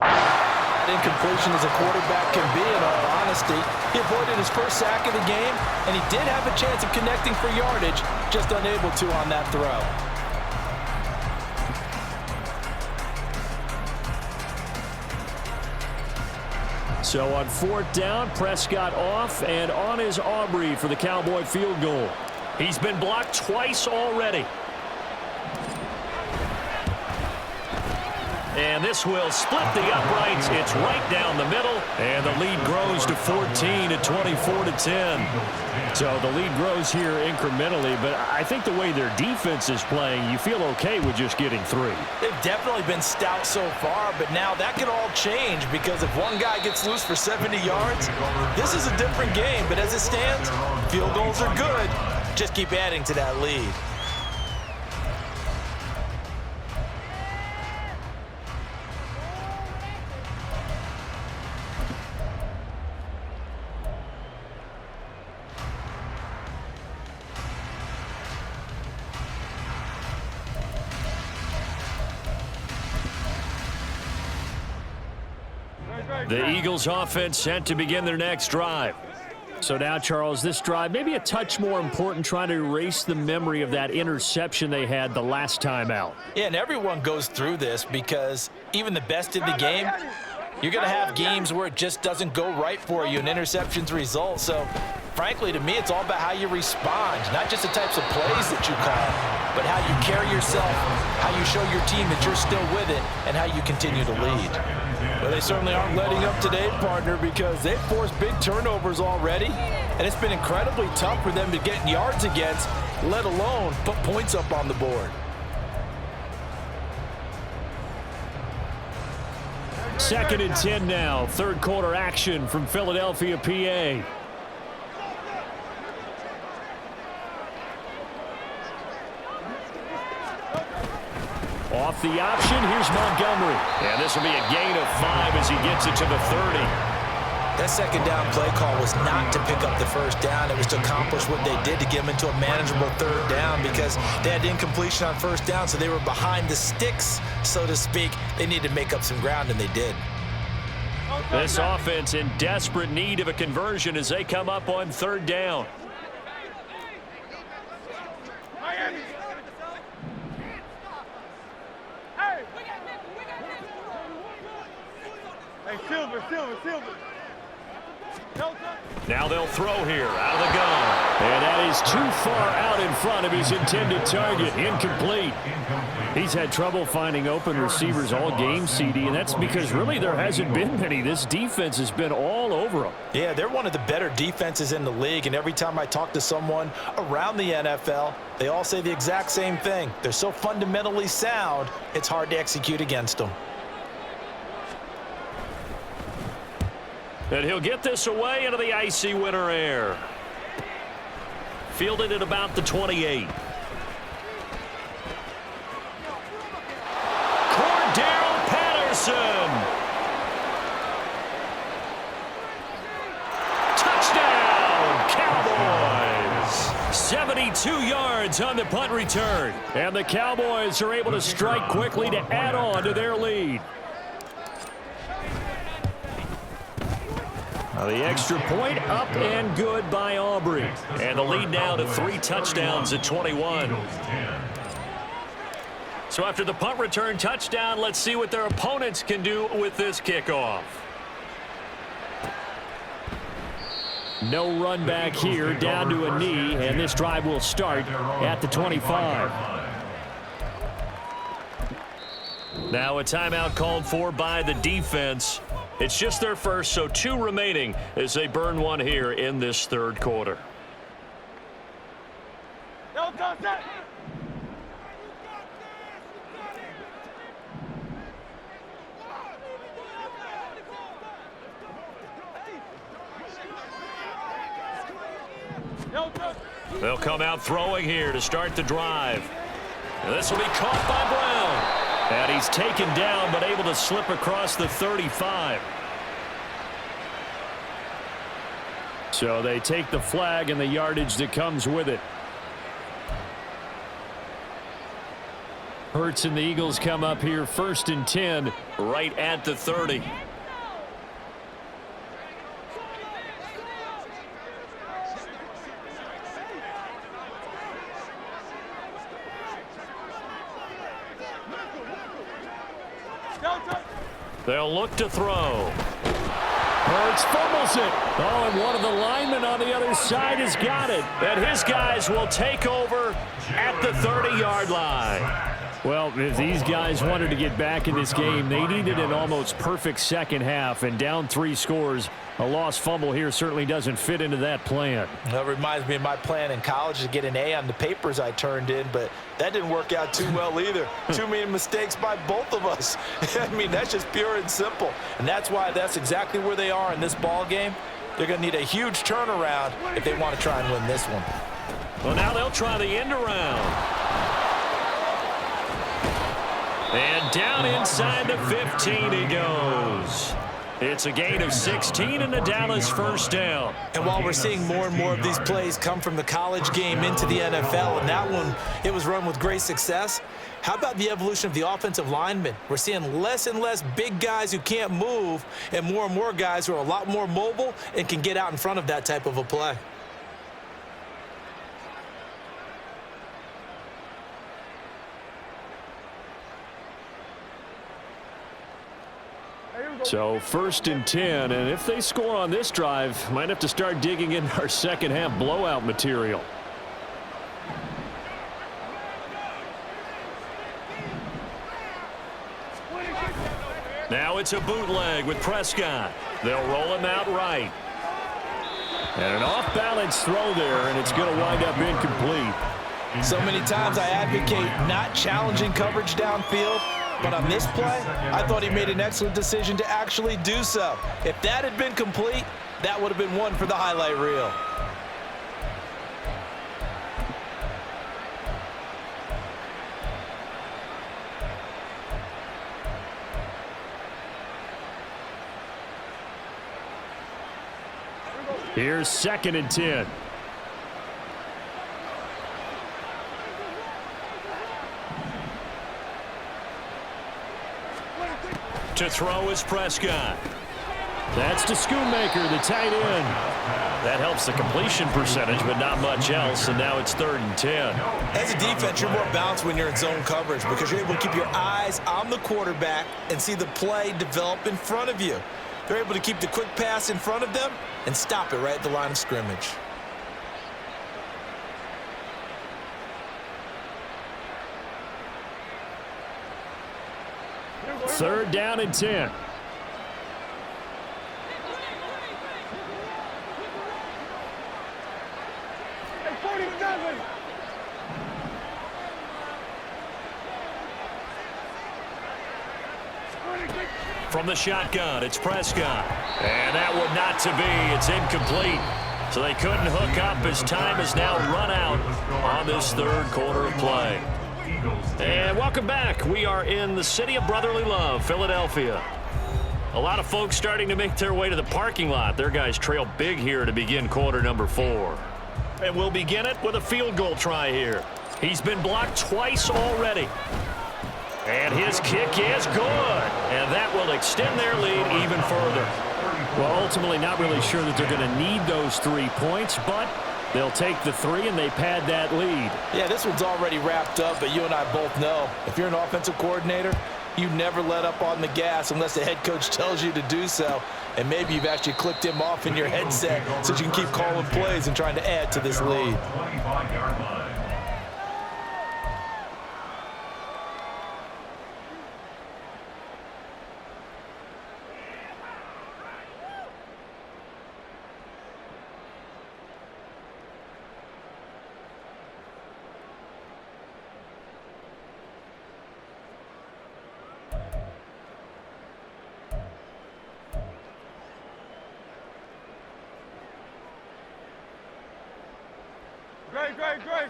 Speaker 2: I think incompletion as a quarterback can be, in all honesty. He avoided his first sack of the game, and he did have a chance of connecting for yardage, just unable to on that throw.
Speaker 5: So on 4th down, Prescott off, and on is Aubrey for the Cowboy field goal.
Speaker 1: He's been blocked twice already. And this will split the uprights. It's right down the middle, and the lead grows to 14 at 24-10.
Speaker 5: So the lead grows here incrementally, but I think the way their defense is playing, you feel okay with just getting 3.
Speaker 2: They've definitely been stout so far, but now that could all change because if one guy gets loose for 70 yards, this is a different game. But as it stands, field goals are good. Just keep adding to that lead.
Speaker 1: The Eagles offense set to begin their next drive.
Speaker 5: So now, Charles, this drive maybe a touch more important, trying to erase the memory of that interception they had the last time out.
Speaker 2: Yeah, and everyone goes through this because even the best in the game, you're going to have games where it just doesn't go right for you, and interceptions result. So, frankly, to me, it's all about how you respond, not just the types of plays that you call, but how you carry yourself, how you show your team that you're still with it, and how you continue to lead. Well, they certainly aren't letting up today, partner, because they've forced big turnovers already, and it's been incredibly tough for them to get yards against, let alone put points up on the board.
Speaker 5: Second and 10 now. Third quarter action from Philadelphia, PA. Off the option, here's Montgomery.
Speaker 1: And this will be a gain of 5 as he gets it to the 30.
Speaker 2: That second down play call was not to pick up the first down. It was to accomplish what they did to get them into a manageable third down because they had incompletion on first down, so they were behind the sticks, so to speak. They needed to make up some ground, and they did.
Speaker 1: This offense in desperate need of a conversion as they come up on third down.
Speaker 4: Hey, Silver.
Speaker 1: Now they'll throw here out of the gun.
Speaker 5: And that is too far out in front of his intended target. Incomplete. He's had trouble finding open receivers all game, CD, and that's because really there hasn't been many. This defense has been all over them.
Speaker 2: Yeah, they're one of the better defenses in the league, and every time I talk to someone around the NFL, they all say the exact same thing. They're so fundamentally sound, it's hard to execute against them.
Speaker 1: And he'll get this away into the icy winter air. Fielded at about the 28. Cordell Patterson. Touchdown, Cowboys. 72 yards on the punt return.
Speaker 5: And the Cowboys are able to strike quickly to add on to their lead. The extra point up and good by Aubrey.
Speaker 1: And the lead now to 3 touchdowns at 21. So after the punt return touchdown, let's see what their opponents can do with this kickoff.
Speaker 5: No run back here, down to a knee, and this drive will start at the 25.
Speaker 1: Now a timeout called for by the defense. It's just their first, so 2 remaining as they burn one here in this third quarter. They'll come out throwing here to start the drive. And this will be caught by Brown. And he's taken down but able to slip across the 35.
Speaker 5: So they take the flag and the yardage that comes with it. Hurts and the Eagles come up here 1st and 10
Speaker 1: right at the 30. They'll look to throw.
Speaker 5: Hurts fumbles it. Oh, and one of the linemen on the other side has got it.
Speaker 1: And his guys will take over at the 30-yard line.
Speaker 5: Well, if these guys wanted to get back in this game, they needed an almost perfect second half, and down 3 scores. A lost fumble here certainly doesn't fit into that plan.
Speaker 2: That reminds me of my plan in college to get an A on the papers I turned in, but that didn't work out too well either. Too many mistakes by both of us. I mean, that's just pure and simple. And that's why that's exactly where they are in this ball game. They're going to need a huge turnaround if they want to try and win this one.
Speaker 1: Well, now they'll try the end around. And down inside the 15 he goes. It's a gain of 16 and a Dallas first down.
Speaker 2: And while we're seeing more and more of these plays come from the college game into the NFL, and that one, it was run with great success, how about the evolution of the offensive linemen? We're seeing less and less big guys who can't move and more guys who are a lot more mobile and can get out in front of that type of a play.
Speaker 5: So 1st and 10, and if they score on this drive, might have to start digging in our second half blowout material.
Speaker 1: Now it's a bootleg with Prescott. They'll roll him out right. And an off-balance throw there, and it's going to wind up incomplete.
Speaker 2: So many times I advocate not challenging coverage downfield, but on this play, I thought he made an excellent decision to actually do so. If that had been complete, that would have been one for the highlight reel.
Speaker 5: Here's 2nd and 10.
Speaker 1: To throw is Prescott.
Speaker 5: That's to Schoonmaker, the tight end.
Speaker 1: That helps the completion percentage, but not much else, and now it's 3rd and 10.
Speaker 2: As a defense, you're more balanced when you're in zone coverage because you're able to keep your eyes on the quarterback and see the play develop in front of you. They're able to keep the quick pass in front of them and stop it right at the line of scrimmage.
Speaker 5: Third down and 10.
Speaker 1: From the shotgun, it's Prescott. And that one not to be. It's incomplete. So they couldn't hook up as time has now run out on this 3rd quarter of play. And welcome back. We are in the city of brotherly love, Philadelphia. A lot of folks starting to make their way to the parking lot. Their guys trail big here to begin quarter number 4. And we'll begin it with a field goal try here. He's been blocked twice already. And his kick is good. And that will extend their lead even further.
Speaker 5: Well, ultimately not really sure that they're going to need those 3 points, but they'll take the 3 and they pad that lead.
Speaker 2: Yeah, this one's already wrapped up, but you and I both know if you're an offensive coordinator, you never let up on the gas unless the head coach tells you to do so. And maybe you've actually clicked him off in your headset so you can keep calling plays and trying to add to this lead.
Speaker 3: 25-yard line.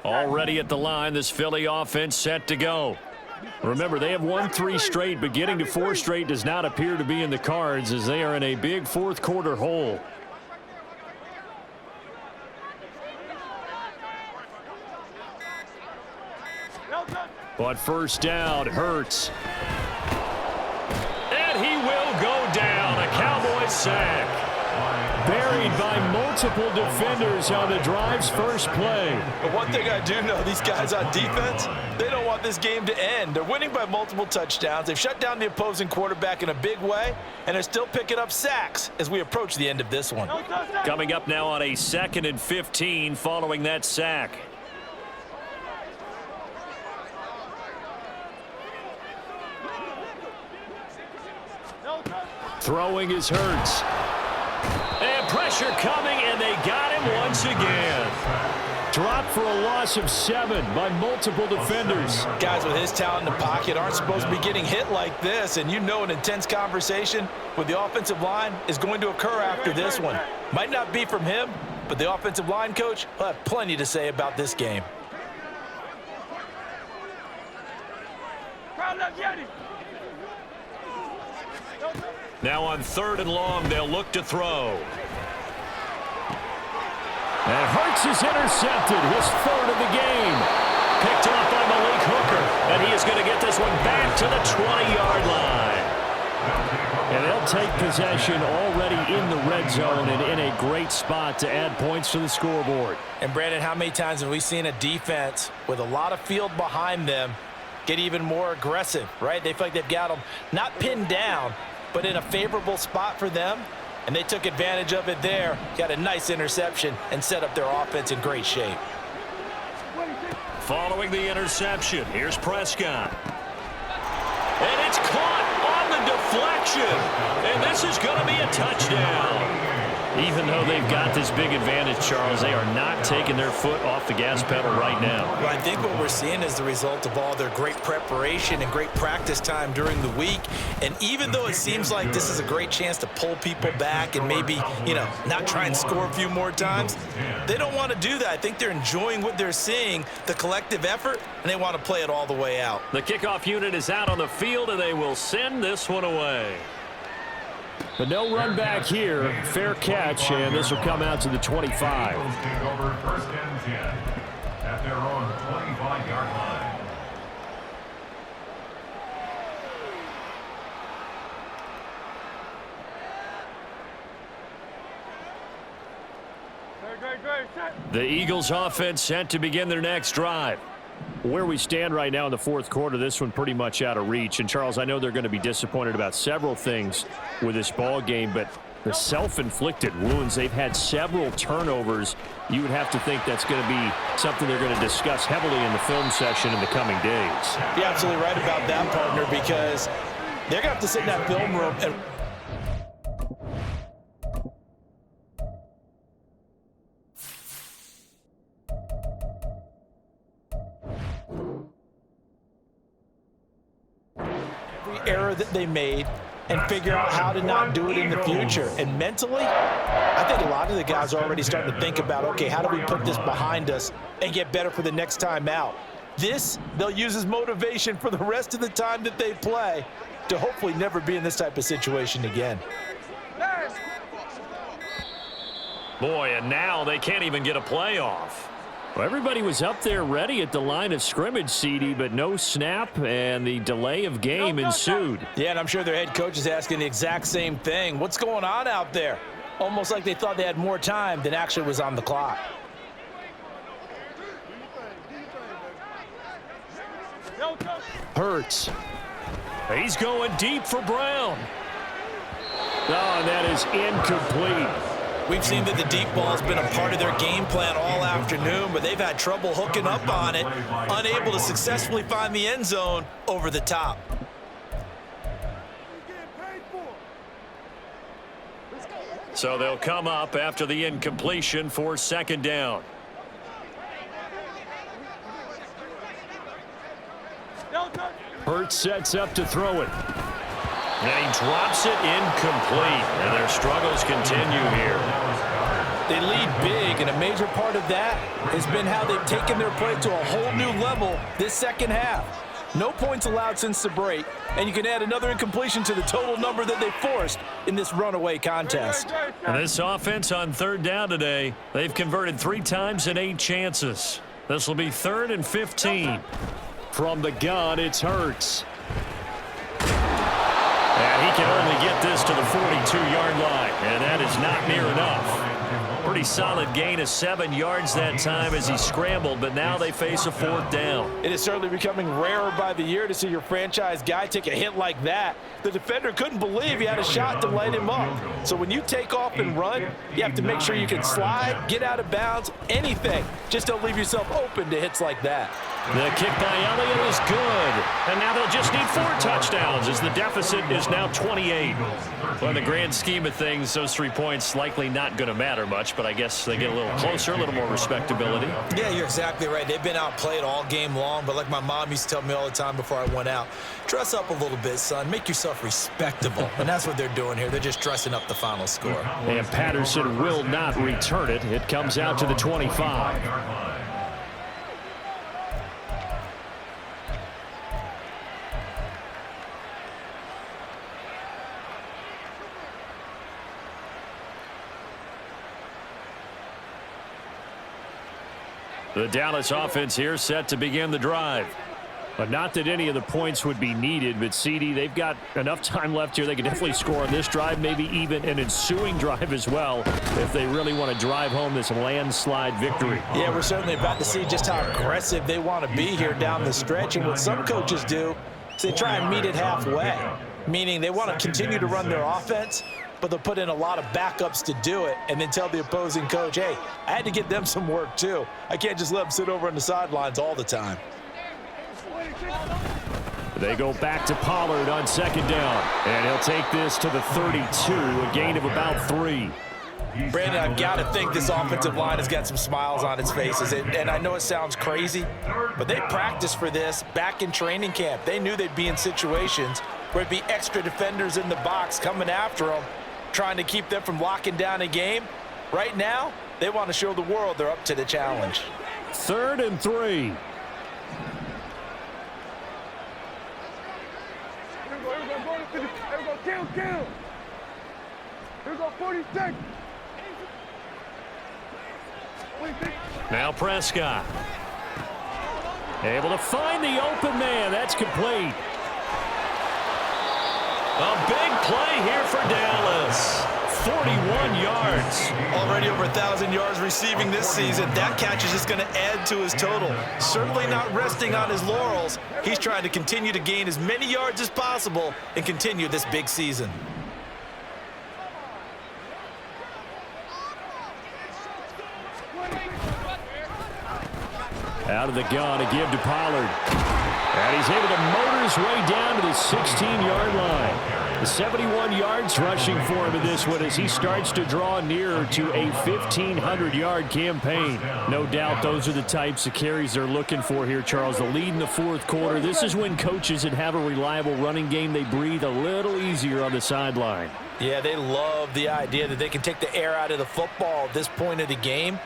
Speaker 1: Already at the line, this Philly offense set to go. Remember, they have won 3 straight, but getting to 4 straight does not appear to be in the cards as they are in a big 4th quarter hole. But first down hurts. And he will go down. A Cowboys sack.
Speaker 5: Buried by multiple defenders on the drive's first play.
Speaker 2: But one thing I do know, these guys on defense, they don't want this game to end. They're winning by multiple touchdowns. They've shut down the opposing quarterback in a big way, and they're still picking up sacks as we approach the end of this one.
Speaker 1: Coming up now on a 2nd and 15 following that sack.
Speaker 5: Throwing is Hurts.
Speaker 1: And pressure coming, and they got him once again.
Speaker 5: Dropped for a loss of 7 by multiple defenders.
Speaker 2: Guys with his talent in the pocket aren't supposed to be getting hit like this, and you know an intense conversation with the offensive line is going to occur after this one. Might not be from him, but the offensive line coach will have plenty to say about this game.
Speaker 1: Now on 3rd and long, they'll look to throw.
Speaker 5: And Hurts is intercepted, his 3rd of the game. Picked off by Malik Hooker, and he is going to get this one back to the 20-yard line. And they'll take possession already in the red zone and in a great spot to add points to the scoreboard.
Speaker 2: And Brandon, how many times have we seen a defense with a lot of field behind them get even more aggressive, right? They feel like they've got them not pinned down, but in a favorable spot for them, and they took advantage of it there, got a nice interception, and set up their offense in great shape.
Speaker 1: Following the interception, here's Prescott. And it's caught on the deflection, and this is going to be a touchdown.
Speaker 5: Even though they've got this big advantage, Charles, they are not taking their foot off the gas pedal right now.
Speaker 2: Well, I think what we're seeing is the result of all their great preparation and great practice time during the week. And even though it seems like this is a great chance to pull people back and maybe, not try and score a few more times, they don't want to do that. I think they're enjoying what they're seeing, the collective effort, and they want to play it all the way out.
Speaker 1: The kickoff unit is out on the field, and they will send this one away.
Speaker 5: But no run back here. Fair catch, and this will come out to the 25.
Speaker 3: Take over 1st and 10 at their own 25-yard line.
Speaker 5: The Eagles offense set to begin their next drive. Where we stand right now in the 4th quarter, this one pretty much out of reach. And, Charles, I know they're going to be disappointed about several things with this ball game, but the self-inflicted wounds, they've had several turnovers. You would have to think that's going to be something they're going to discuss heavily in the film session in the coming days.
Speaker 2: You're absolutely right about that, partner, because they're going to have to sit in that film room and error that they made and figure out how to not do it in the future. And mentally, I think a lot of the guys are already starting to think about, okay, how do we put this behind us and get better for the next time out? This, they'll use as motivation for the rest of the time that they play to hopefully never be in this type of situation again.
Speaker 1: Boy, and now they can't even get a playoff.
Speaker 5: Well, everybody was up there ready at the line of scrimmage, CD, but no snap, and the delay of game ensued.
Speaker 2: Yeah, and I'm sure their head coach is asking the exact same thing. What's going on out there? Almost like they thought they had more time than actually was on the clock.
Speaker 5: Hurts. He's going deep for Brown. Oh, and that is incomplete.
Speaker 2: We've seen that the deep ball has been a part of their game plan all afternoon, but they've had trouble hooking up on it, unable to successfully find the end zone over the top.
Speaker 1: So they'll come up after the incompletion for 2nd down.
Speaker 5: Hurts sets up to throw it.
Speaker 1: And he drops it incomplete. And their struggles continue here.
Speaker 2: They lead big, and a major part of that has been how they've taken their play to a whole new level this second half. No points allowed since the break, and you can add another incompletion to the total number that they forced in this runaway contest.
Speaker 1: And this offense on 3rd down today, they've converted 3 times in 8 chances. This will be 3rd and 15.
Speaker 5: From the gun, it's Hurts. And he can only get this to the 42-yard line, and that is not near enough. Pretty solid gain of 7 yards that time as he scrambled, but now they face a 4th down.
Speaker 2: It is certainly becoming rarer by the year to see your franchise guy take a hit like that. The defender couldn't believe he had a shot to light him up. So when you take off and run, you have to make sure you can slide, get out of bounds, anything. Just don't leave yourself open to hits like that.
Speaker 5: The kick by Elliott is good. And now they'll just need 4 touchdowns as the deficit is now 28.
Speaker 1: Well, in the grand scheme of things, those 3 points likely not going to matter much, but I guess they get a little closer, a little more respectability.
Speaker 2: Yeah, you're exactly right. They've been outplayed all game long, but like my mom used to tell me all the time before I went out, dress up a little bit, son. Make yourself respectable. And that's what they're doing here. They're just dressing up the final score.
Speaker 5: And Patterson will not return it. It comes out to the 25.
Speaker 1: The Dallas offense here set to begin the drive.
Speaker 5: But not that any of the points would be needed, but CD, they've got enough time left here. They can definitely score on this drive, maybe even an ensuing drive as well, if they really want to drive home this landslide victory.
Speaker 2: Yeah, we're certainly about to see just how aggressive they want to be here down the stretch. And what some coaches do is they try and meet it halfway, meaning they want to continue to run their offense, but they'll put in a lot of backups to do it and then tell the opposing coach, hey, I had to get them some work too. I can't just let them sit over on the sidelines all the time.
Speaker 5: They go back to Pollard on second down, and he'll take this to the 32, a gain of about 3.
Speaker 2: Brandon, I've got to think this offensive line has got some smiles on its faces. And I know it sounds crazy, but they practiced for this back in training camp. They knew they'd be in situations where it'd be extra defenders in the box coming after them, trying to keep them from locking down a game. Right now, they want to show the world they're up to the challenge.
Speaker 5: 3rd and 3.
Speaker 4: Here we go, kill. Here we go, 46.
Speaker 1: Now Prescott. Able to find the open man. That's complete. A big play here for Dallas. 41 yards.
Speaker 2: Already over 1,000 yards receiving this season. That catch is just going to add to his total. Certainly not resting on his laurels. He's trying to continue to gain as many yards as possible and continue this big season.
Speaker 5: Out of the gun to give to Pollard. And he's able to motor his way down to the 16-yard line. The 71 yards rushing for him in this one as he starts to draw nearer to a 1,500-yard campaign. No doubt those are the types of carries they're looking for here, Charles. The lead in the 4th quarter. This is when coaches that have a reliable running game, they breathe a little easier on the sideline.
Speaker 2: Yeah, they love the idea that they can take the air out of the football at this point of the game.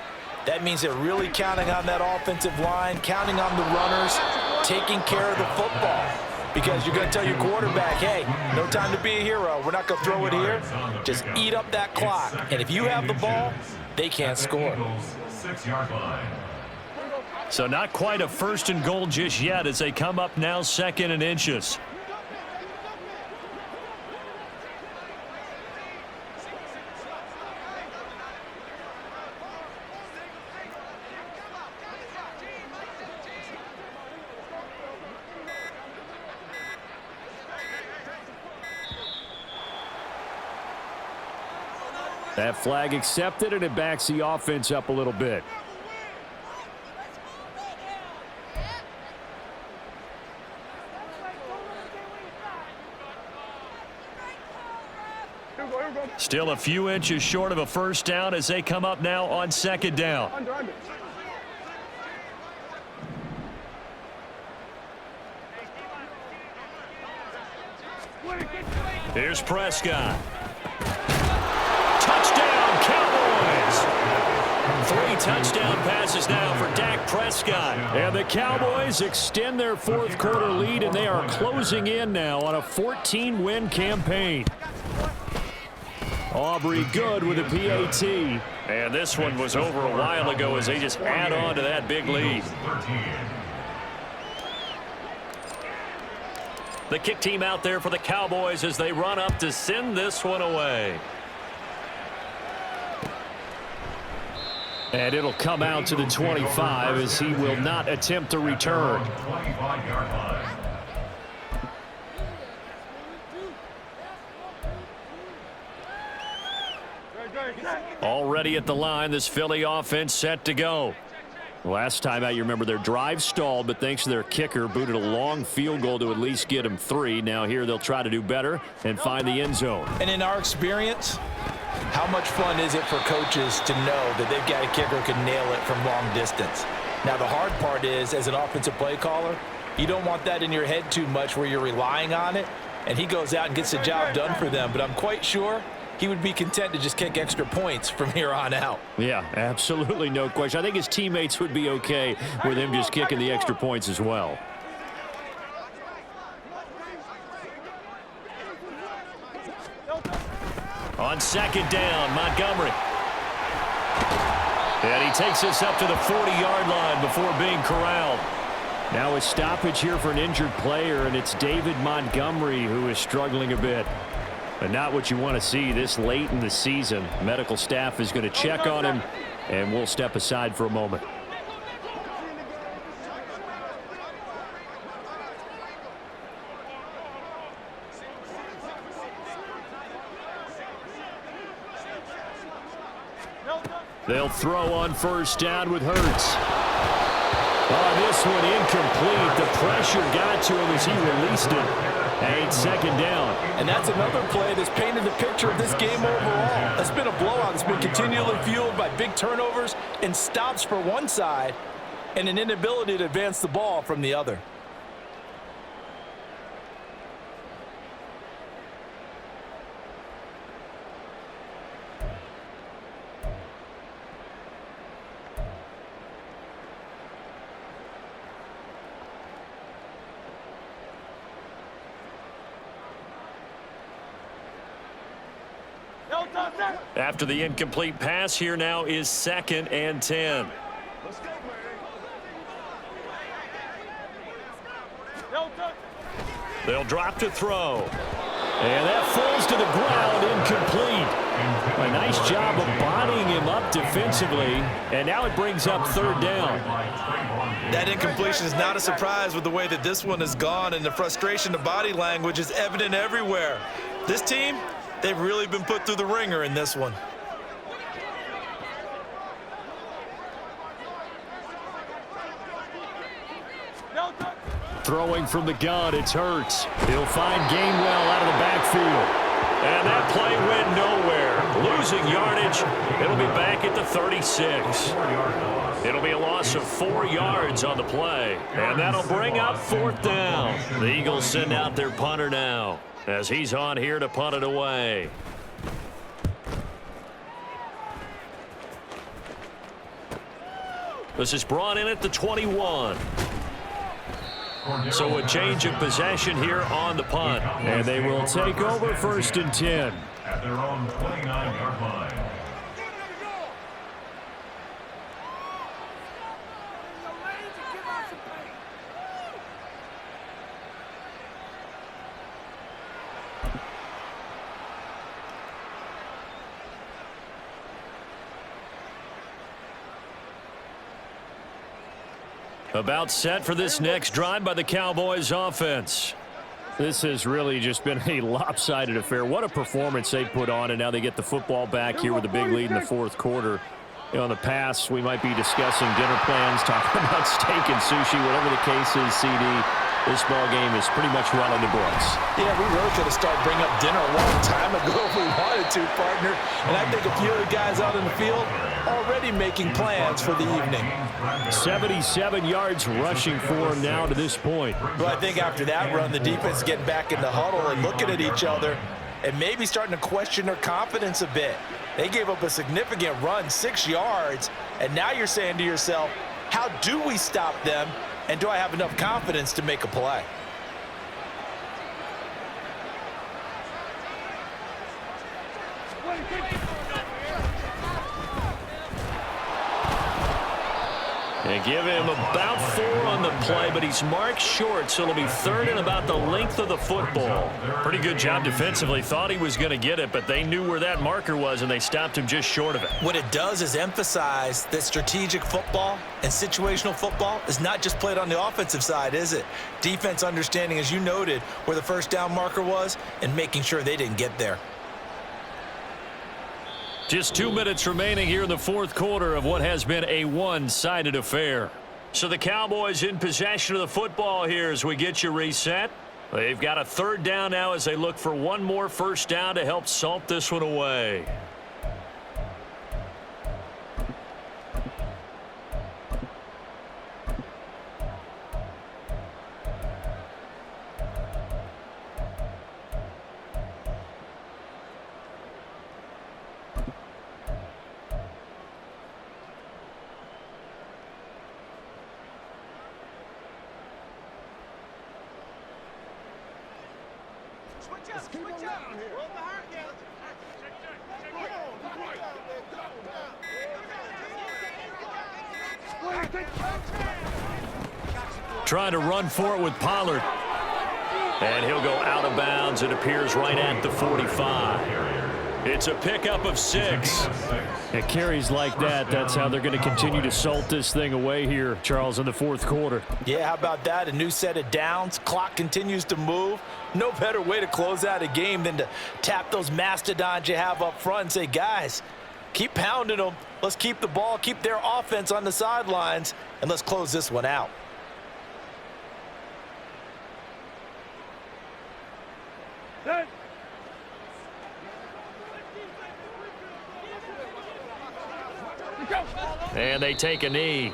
Speaker 2: That means they're really counting on that offensive line, counting on the runners, taking care of the football. Because you're going to tell your quarterback, hey, no time to be a hero. We're not going to throw it here. Just eat up that clock. And if you have the ball, they can't score.
Speaker 1: So not quite a 1st and goal just yet as they come up now 2nd and inches.
Speaker 5: That flag accepted, and it backs the offense up a little bit.
Speaker 1: Still a few inches short of a 1st down as they come up now on 2nd down. Here's Prescott. Touchdown, Cowboys! 3 touchdown passes now for Dak Prescott.
Speaker 5: And the Cowboys extend their 4th quarter lead, and they are closing in now on a 14-win campaign. Aubrey good with a PAT.
Speaker 1: And this one was over a while ago as they just add on to that big lead. The kick team out there for the Cowboys as they run up to send this one away.
Speaker 5: And it'll come out to the 25 as he will not attempt to return.
Speaker 1: Already at the line, this Philly offense set to go.
Speaker 5: Last time out, you remember their drive stalled, but thanks to their kicker, booted a long field goal to at least get them 3. Now here they'll try to do better and find the end zone.
Speaker 2: And in our experience, how much fun is it for coaches to know that they've got a kicker who can nail it from long distance? Now, the hard part is, as an offensive play caller, you don't want that in your head too much where you're relying on it, and he goes out and gets the job done for them. But I'm quite sure he would be content to just kick extra points from here on out.
Speaker 5: Yeah, absolutely no question. I think his teammates would be okay with him just kicking the extra points as well.
Speaker 1: On 2nd down, Montgomery. And he takes us up to the 40-yard line before being corralled.
Speaker 5: Now a stoppage here for an injured player, and it's David Montgomery who is struggling a bit. But not what you want to see this late in the season. Medical staff is going to check on him, and we'll step aside for a moment. They'll throw on first down with Hurts. Oh, this one incomplete. The pressure got to him as he released it. And it's second down.
Speaker 2: And that's another play that's painted the picture of this game overall. It's been a blowout. It's been continually fueled by big turnovers and stops for one side and an inability to advance the ball from the other.
Speaker 1: After the incomplete pass, here now is 2nd and 10. They'll drop to throw.
Speaker 5: And that falls to the ground, incomplete. A nice job of bodying him up defensively. And now it brings up 3rd down.
Speaker 2: That incompletion is not a surprise with the way that this one has gone, and the frustration, the body language is evident everywhere. This team, they've really been put through the ringer in this one.
Speaker 5: Throwing from the gun, it's Hurts. He'll find Gainwell out of the backfield.
Speaker 1: And that play went nowhere. Losing yardage. It'll be back at the 36. It'll be a loss of 4 yards on the play. And that'll bring up 4th down. The Eagles send out their punter now, as he's on here to punt it away. This is brought in at the 21. So a change of possession here on the punt.
Speaker 5: And they will take over 1st and 10.
Speaker 3: At their own 29-yard line.
Speaker 1: About set for this next drive by the Cowboys offense.
Speaker 5: This has really just been a lopsided affair. What a performance they put on, and now they get the football back here with a big lead in the 4th quarter. You know, in the past, we might be discussing dinner plans, talking about steak and sushi, whatever the case is, CD. This ball game is pretty much well in the books.
Speaker 2: Yeah, we really could have started bringing up dinner a long time ago if we wanted to, partner. And I think a few of the guys out in the field already making plans for the evening.
Speaker 5: 77 yards rushing for him now to this point.
Speaker 2: Well, I think after that run, the defense is getting back in the huddle and looking at each other and maybe starting to question their confidence a bit. They gave up a significant run, 6 yards, and now you're saying to yourself, how do we stop them, and do I have enough confidence to make a play?
Speaker 1: And give him about 4 on the play, but he's marked short, so it'll be 3rd and about the length of the football. Pretty good job defensively. Thought he was going to get it, but they knew where that marker was, and they stopped him just short of it.
Speaker 2: What it does is emphasize that strategic football and situational football is not just played on the offensive side, is it? Defense understanding, as you noted, where the 1st down marker was and making sure they didn't get there.
Speaker 1: Just 2 minutes remaining here in the 4th quarter of what has been a one-sided affair. So the Cowboys in possession of the football here as we get you reset. They've got a 3rd down now as they look for one more 1st down to help salt this one away. Trying to run for it with Pollard. And he'll go out of bounds. It appears right at the 45. It's a pickup of 6.
Speaker 5: It carries like that. That's how they're going to continue to salt this thing away here, Charles, in the fourth quarter.
Speaker 2: Yeah, how about that? A new set of downs. Clock continues to move. No better way to close out a game than to tap those mastodons you have up front and say, guys, keep pounding them. Let's keep the ball, keep their offense on the sidelines, and let's close this one out.
Speaker 1: And they take a knee.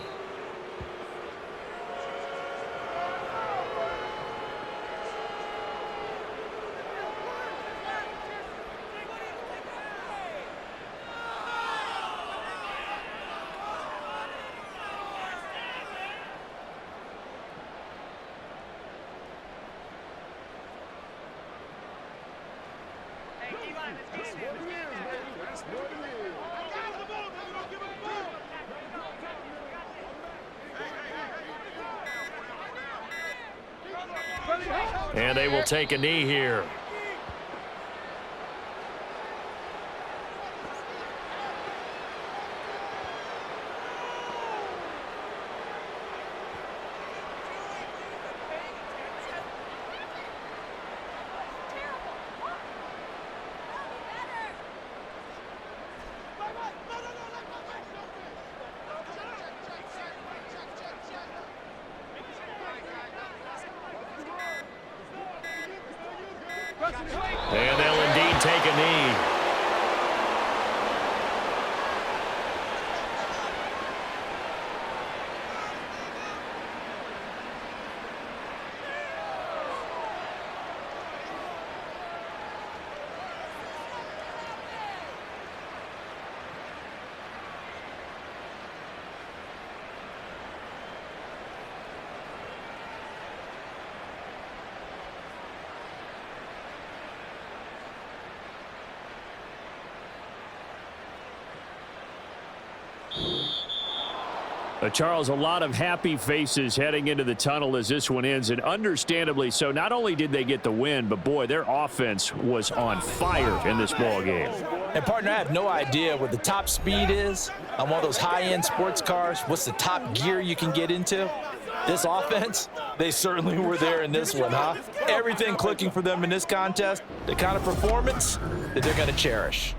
Speaker 1: And they will take a knee here. And they'll indeed take a knee.
Speaker 5: Charles, a lot of happy faces heading into the tunnel as this one ends, and understandably so. Not only did they get the win, but boy, their offense was on fire in this ball game.
Speaker 2: And partner, I have no idea what the top speed is on one of those high-end sports cars. What's the top gear you can get into? This offense, they certainly were there in this one, huh? Everything clicking for them in this contest, the kind of performance that they're going to cherish.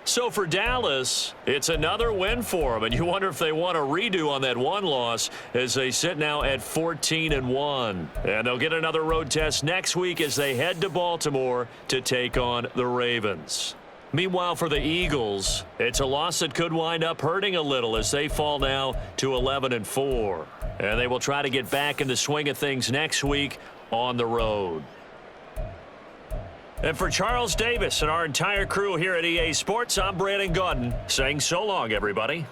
Speaker 1: So for Dallas, it's another win for them, and you wonder if they want a redo on that one loss as they sit now at 14-1. And they'll get another road test next week as they head to Baltimore to take on the Ravens. Meanwhile, for the Eagles, it's a loss that could wind up hurting a little as they fall now to 11-4. And they will try to get back in the swing of things next week on the road. And for Charles Davis and our entire crew here at EA Sports, I'm Brandon Gaudin saying so long, everybody.